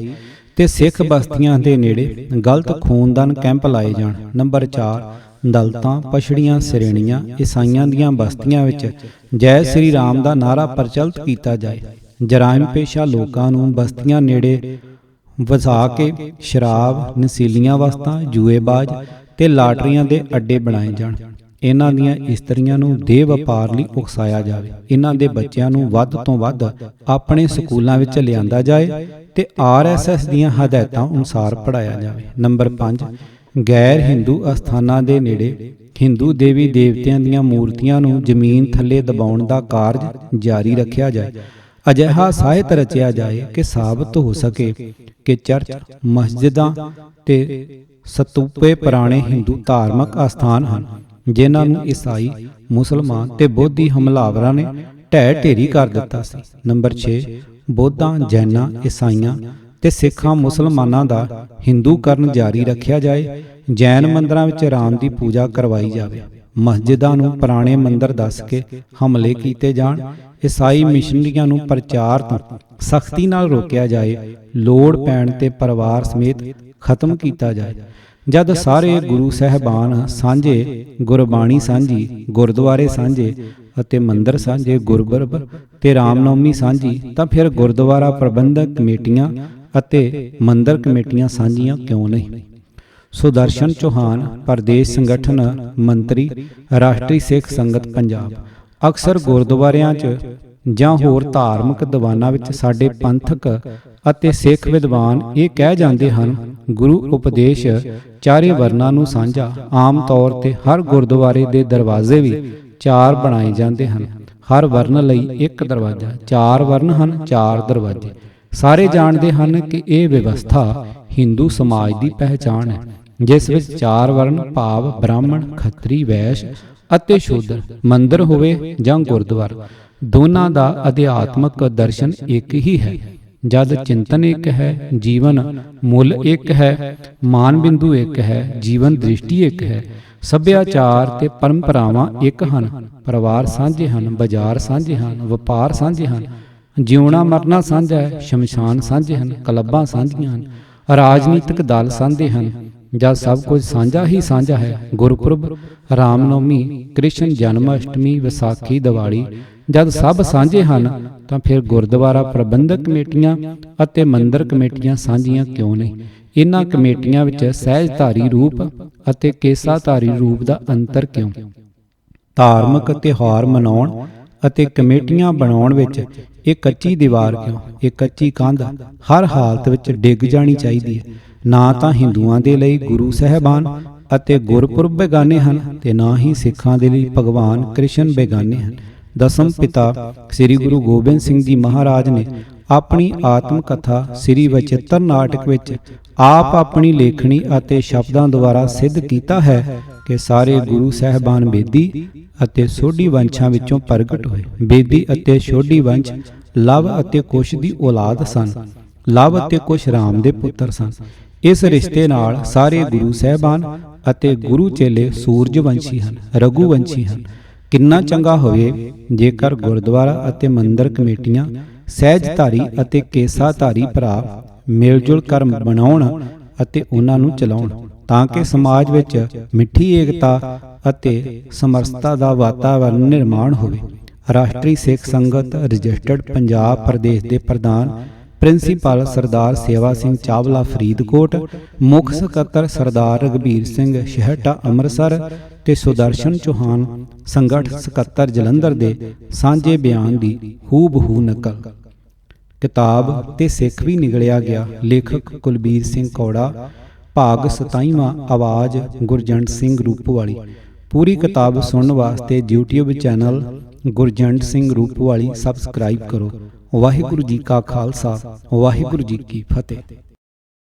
ਤੇ ਸਿੱਖ ਬਸਤੀਆਂ ਦੇ ਨੇੜੇ ਗਲਤ ਖੂਨਦਾਨ ਕੈਂਪ ਲਾਏ ਜਾਣ। ਨੰਬਰ 4, ਦਲਤਾਂ, ਪਛੜੀਆਂ ਸ਼੍ਰੇਣੀਆਂ, ਈਸਾਈਆਂ ਦੀਆਂ ਬਸਤੀਆਂ ਵਿੱਚ ਜੈ ਸ੍ਰੀ ਰਾਮ ਦਾ ਨਾਅਰਾ ਪ੍ਰਚਲਿਤ ਕੀਤਾ ਜਾਏ। ਜਰਾਇਮ ਪੇਸ਼ਾ ਲੋਕਾਂ ਨੂੰ ਬਸਤੀਆਂ ਨੇੜੇ ਵਸਾ ਕੇ ਸ਼ਰਾਬ, ਨਸ਼ੀਲੀਆਂ ਵਸਤਾਂ, ਜੂਏਬਾਜ਼ ਤੇ ਲਾਟਰੀਆਂ ਦੇ ਅੱਡੇ ਬਣਾਏ ਜਾਣ। ਇਹਨਾਂ ਦੀਆਂ ਇਸਤਰੀਆਂ ਨੂੰ ਦੇਹ ਵਪਾਰ ਲਈ ਉਕਸਾਇਆ ਜਾਵੇ। ਇਹਨਾਂ ਦੇ ਬੱਚਿਆਂ ਨੂੰ ਵੱਧ ਤੋਂ ਵੱਧ ਆਪਣੇ ਸਕੂਲਾਂ ਵਿੱਚ ਲਿਆਂਦਾ ਜਾਏ ਤੇ RSS ਦੀਆਂ ਹਦਾਇਤਾਂ ਅਨੁਸਾਰ ਪੜ੍ਹਾਇਆ ਜਾਵੇ। ਨੰਬਰ 5, ਗੈਰ ਹਿੰਦੂ ਅਸਥਾਨਾਂ ਦੇ ਨੇੜੇ ਹਿੰਦੂ ਦੇਵੀ ਦੇਵਤਿਆਂ ਦੀਆਂ ਮੂਰਤੀਆਂ ਨੂੰ ਜ਼ਮੀਨ ਥੱਲੇ ਦਬਾਉਣ ਦਾ ਕਾਰਜ ਜਾਰੀ ਰੱਖਿਆ ਜਾਏ। ਅਜਿਹਾ ਸਾਹਿਤ ਰਚਿਆ ਜਾਏ ਕਿ ਸਾਬਤ ਹੋ ਸਕੇ ਕਿ ਚਰਚ, ਮਸਜਿਦਾਂ ਤੇ ਸਤੂਪੇ ਪੁਰਾਣੇ ਹਿੰਦੂ ਧਾਰਮਿਕ ਅਸਥਾਨ ਹਨ ਜਿਨ੍ਹਾਂ ਨੂੰ ਈਸਾਈ, ਮੁਸਲਮਾਨ ਤੇ ਬੋਧੀ ਹਮਲਾਵਰਾਂ ਨੇ ਢਹਿ ਢੇਰੀ ਕਰ ਦਿੱਤਾ ਸੀ। ਨੰਬਰ 6, ਬੋਧਾਂ, ਜੈਨਾਂ, ਈਸਾਈਆਂ ਤੇ ਸਿੱਖਾਂ ਮੁਸਲਮਾਨਾਂ ਦਾ ਹਿੰਦੂਕਰਨ ਜਾਰੀ ਰੱਖਿਆ ਜਾਏ। ਜੈਨ ਮੰਦਰਾਂ ਵਿੱਚ ਰਾਮ ਦੀ ਪੂਜਾ ਕਰਵਾਈ ਜਾਵੇ। ਮਸਜਿਦਾਂ ਨੂੰ ਪੁਰਾਣੇ ਮੰਦਰ ਦੱਸ ਕੇ ਹਮਲੇ ਕੀਤੇ ਜਾਣ। ਈਸਾਈ ਮਿਸ਼ਨਰੀਆਂ ਨੂੰ ਪ੍ਰਚਾਰ ਤੋਂ ਸਖਤੀ ਨਾਲ ਰੋਕਿਆ ਜਾਏ, ਲੋੜ ਪੈਣ ਤੇ ਪਰਿਵਾਰ ਸਮੇਤ ਖਤਮ ਕੀਤਾ ਜਾਏ। ਜਦ ਸਾਰੇ ਗੁਰੂ ਸਾਹਿਬਾਨ ਸਾਂਝੇ, ਗੁਰਬਾਣੀ ਸਾਂਝੀ, ਗੁਰਦੁਆਰੇ ਸਾਂਝੇ ਅਤੇ ਮੰਦਰ ਸਾਂਝੇ, ਗੁਰਪੁਰਬ ਤੇ ਰਾਮਨੌਮੀ ਸਾਂਝੀ, ਤਾਂ ਫਿਰ ਗੁਰਦੁਆਰਾ ਪ੍ਰਬੰਧਕ ਕਮੇਟੀਆਂ ਅਤੇ ਮੰਦਰ ਕਮੇਟੀਆਂ ਸਾਂਝੀਆਂ ਕਿਉਂ ਨਹੀਂ? ਸੁਦਰਸ਼ਨ ਚੌਹਾਨ, ਪ੍ਰਦੇਸ਼ ਸੰਗਠਨ ਮੰਤਰੀ, ਰਾਸ਼ਟਰੀ ਸਿੱਖ ਸੰਗਤ ਪੰਜਾਬ। ਅਕਸਰ ਗੁਰਦੁਆਰਿਆਂ 'ਚ ਜਾਂ ਹੋਰ ਧਾਰਮਿਕ ਦੀਵਾਨਾਂ ਵਿੱਚ ਸਾਡੇ ਪੰਥਕ ਅਤੇ ਸਿੱਖ ਵਿਦਵਾਨ ਇਹ ਕਹਿ ਜਾਂਦੇ ਹਨ, ਗੁਰੂ ਉਪਦੇਸ਼ ਚਾਰੇ ਵਰਨਾਂ ਨੂੰ ਸਾਂਝਾ। ਆਮ ਤੌਰ ਤੇ ਹਰ ਗੁਰਦੁਆਰੇ ਦੇ ਦਰਵਾਜ਼ੇ ਵੀ 4 ਬਣਾਏ ਜਾਂਦੇ ਹਨ, ਹਰ ਵਰਨ ਲਈ ਇੱਕ ਦਰਵਾਜ਼ਾ। 4 ਵਰਨ ਹਨ, 4 ਦਰਵਾਜ਼ੇ। ਸਾਰੇ ਜਾਣਦੇ ਹਨ ਕਿ ਇਹ ਵਿਵਸਥਾ ਹਿੰਦੂ ਸਮਾਜ ਦੀ ਪਹਿਚਾਣ ਹੈ, ਜਿਸ ਵਿੱਚ 4 ਵਰਨ ਭਾਵ ਬ੍ਰਾਹਮਣ, ਖੱਤਰੀ, ਵੈਸ਼ ਅਤੇ ਸ਼ੂਦਰ, ਮੰਦਰ ਹੋਵੇ ਜਾਂ ਗੁਰਦੁਆਰਾ, ਦੋਨਾਂ ਦਾ ਅਧਿਆਤਮਕ ਦਰਸ਼ਨ ਇੱਕ ਹੀ ਹੈ। ਜਦ ਚਿੰਤਨ ਇੱਕ ਹੈ, ਜੀਵਨ ਮੁੱਲ ਇੱਕ ਹੈ, ਮਾਨ ਬਿੰਦੂ ਇੱਕ ਹੈ, ਜੀਵਨ ਦ੍ਰਿਸ਼ਟੀ ਇੱਕ ਹੈ, ਸੱਭਿਆਚਾਰ ਤੇ ਪਰੰਪਰਾਵਾਂ ਇੱਕ ਹਨ, ਪਰਿਵਾਰ ਸਾਂਝੇ ਹਨ, ਬਾਜ਼ਾਰ ਸਾਂਝੇ ਹਨ, ਵਪਾਰ ਸਾਂਝੇ ਹਨ, ਜਿਉਣਾ ਮਰਨਾ ਸਾਂਝਾ ਹੈ, ਸ਼ਮਸ਼ਾਨ ਸਾਂਝੇ ਹਨ, ਕਲੱਬਾਂ ਸਾਂਝੀਆਂ ਹਨ, ਰਾਜਨੀਤਿਕ ਦਲ ਸਾਂਝੇ ਹਨ। ਜਦ ਸਭ ਕੁਝ ਸਾਂਝਾ ਹੀ ਸਾਂਝਾ ਹੈ, ਗੁਰਪੁਰਬ, ਰਾਮਨੌਮੀ, ਕ੍ਰਿਸ਼ਨ ਜਨਮ ਅਸ਼ਟਮੀ, ਵਿਸਾਖੀ, ਦੀਵਾਲੀ, ਜਦ ਸਭ ਸਾਂਝੇ ਹਨ, ਤਾਂ ਫਿਰ ਗੁਰਦੁਆਰਾ ਪ੍ਰਬੰਧਕ ਕਮੇਟੀਆਂ ਅਤੇ ਮੰਦਰ ਕਮੇਟੀਆਂ ਸਾਂਝੀਆਂ ਕਿਉਂ ਨਹੀਂ? ਇਹਨਾਂ ਕਮੇਟੀਆਂ ਵਿੱਚ ਸਹਿਜਧਾਰੀ ਰੂਪ ਅਤੇ ਕੇਸਾਧਾਰੀ ਰੂਪ ਦਾ ਅੰਤਰ ਕਿਉਂ? ਧਾਰਮਿਕ ਤਿਉਹਾਰ ਮਨਾਉਣ ਅਤੇ ਕਮੇਟੀਆਂ ਬਣਾਉਣ ਵਿੱਚ ਇਹ ਕੱਚੀ ਦੀਵਾਰ ਕਿਉਂ? ਇਹ ਕੱਚੀ ਕੰਧ ਹਰ ਹਾਲਤ ਵਿੱਚ ਡਿੱਗ ਜਾਣੀ ਚਾਹੀਦੀ ਹੈ। ਨਾ ਤਾਂ ਹਿੰਦੂਆਂ ਦੇ ਲਈ ਗੁਰੂ ਸਾਹਿਬਾਨ ਅਤੇ ਗੁਰਪੁਰਬ ਬੇਗਾਨੇ ਹਨ, ਤੇ ਨਾ ਹੀ ਸਿੱਖਾਂ ਦੇ ਲਈ ਭਗਵਾਨ ਕ੍ਰਿਸ਼ਨ ਬੇਗਾਨੇ ਹਨ। ਦਸਮ ਪਿਤਾ ਸ੍ਰੀ ਗੁਰੂ ਗੋਬਿੰਦ ਸਿੰਘ ਜੀ ਮਹਾਰਾਜ ਨੇ ਆਪਣੀ ਆਤਮ ਕਥਾ ਸ੍ਰੀ ਵਚਿੱਤਰ ਨਾਟਕ ਵਿੱਚ ਆਪ ਆਪਣੀ ਲੇਖਣੀ ਅਤੇ ਸ਼ਬਦਾਂ ਦੁਆਰਾ ਸਿੱਧ ਕੀਤਾ ਹੈ ਕਿ ਸਾਰੇ ਗੁਰੂ ਸਾਹਿਬਾਨ ਬੇਦੀ ਅਤੇ ਸੋਢੀ ਵੰਸ਼ਾਂ ਵਿੱਚੋਂ ਪ੍ਰਗਟ ਹੋਏ। ਬੇਦੀ ਅਤੇ ਸੋਢੀ ਵੰਸ਼ ਲਵ ਅਤੇ ਕੁਸ਼ ਦੀ ਔਲਾਦ ਸਨ। ਲਵ ਅਤੇ ਕੁਸ਼ ਰਾਮ ਦੇ ਪੁੱਤਰ ਸਨ। ਇਸ ਰਿਸ਼ਤੇ ਨਾਲ ਸਾਰੇ ਗੁਰੂ ਸਾਹਿਬਾਨ ਅਤੇ ਗੁਰੂ ਚੇਲੇ ਸੂਰਜਵੰਸ਼ੀ ਹਨ, ਰਘੂਵੰਸ਼ੀ ਹਨ। ਕਿੰਨਾ ਚੰਗਾ ਹੋਵੇ ਜੇਕਰ ਗੁਰਦੁਆਰਾ ਅਤੇ ਮੰਦਰ ਕਮੇਟੀਆਂ ਸਹਿਜਧਾਰੀ ਅਤੇ ਕੇਸਾਧਾਰੀ ਭਰਾ ਮਿਲ ਜੁਲ ਕਰ ਬਣਾਉਣ ਅਤੇ ਉਹਨਾਂ ਨੂੰ ਚਲਾਉਣ, ਤਾਂ ਕਿ ਸਮਾਜ ਵਿੱਚ ਮਿੱਠੀ ਏਕਤਾ ਅਤੇ ਸਮਰਸਤਾ ਦਾ ਵਾਤਾਵਰਣ ਨਿਰਮਾਣ ਹੋਵੇ। ਰਾਸ਼ਟਰੀ ਸਿੱਖ ਸੰਗਤ ਰਜਿਸਟਰਡ ਪੰਜਾਬ ਪ੍ਰਦੇਸ਼ ਦੇ ਪ੍ਰਧਾਨ ਪ੍ਰਿੰਸੀਪਲ ਸਰਦਾਰ ਸੇਵਾ ਸਿੰਘ ਚਾਵਲਾ ਫਰੀਦਕੋਟ, ਮੁੱਖ ਸਕੱਤਰ ਸਰਦਾਰ ਰਘਬੀਰ ਸਿੰਘ ਛੇਹਰਟਾ ਅੰਮ੍ਰਿਤਸਰ ਤੇ ਸੁਦਰਸ਼ਨ ਚੌਹਾਨ ਸੰਗਠ ਸਕੱਤਰ ਜਲੰਧਰ ਦੇ ਸਾਂਝੇ ਬਿਆਨ ਦੀ ਹੂਬਹੂ ਨਕਲ। ਕਿਤਾਬ ਤੇ ਸਿੱਖ ਵੀ ਨਿਗਲਿਆ ਗਿਆ। ਲੇਖਕ ਕੁਲਬੀਰ ਸਿੰਘ ਕੌੜਾ। ਭਾਗ 27ਵਾਂ। ਆਵਾਜ਼ ਗੁਰਜੰਟ ਸਿੰਘ ਰੂਪਵਾਲੀ। ਪੂਰੀ ਕਿਤਾਬ ਸੁਣਨ ਵਾਸਤੇ YouTube channel Gurjant Singh Roopwali subscribe ਕਰੋ। ਵਾਹਿਗੁਰੂ ਜੀ ਕਾ ਖਾਲਸਾ, ਵਾਹਿਗੁਰੂ ਜੀ ਕੀ ਫਤਿਹ।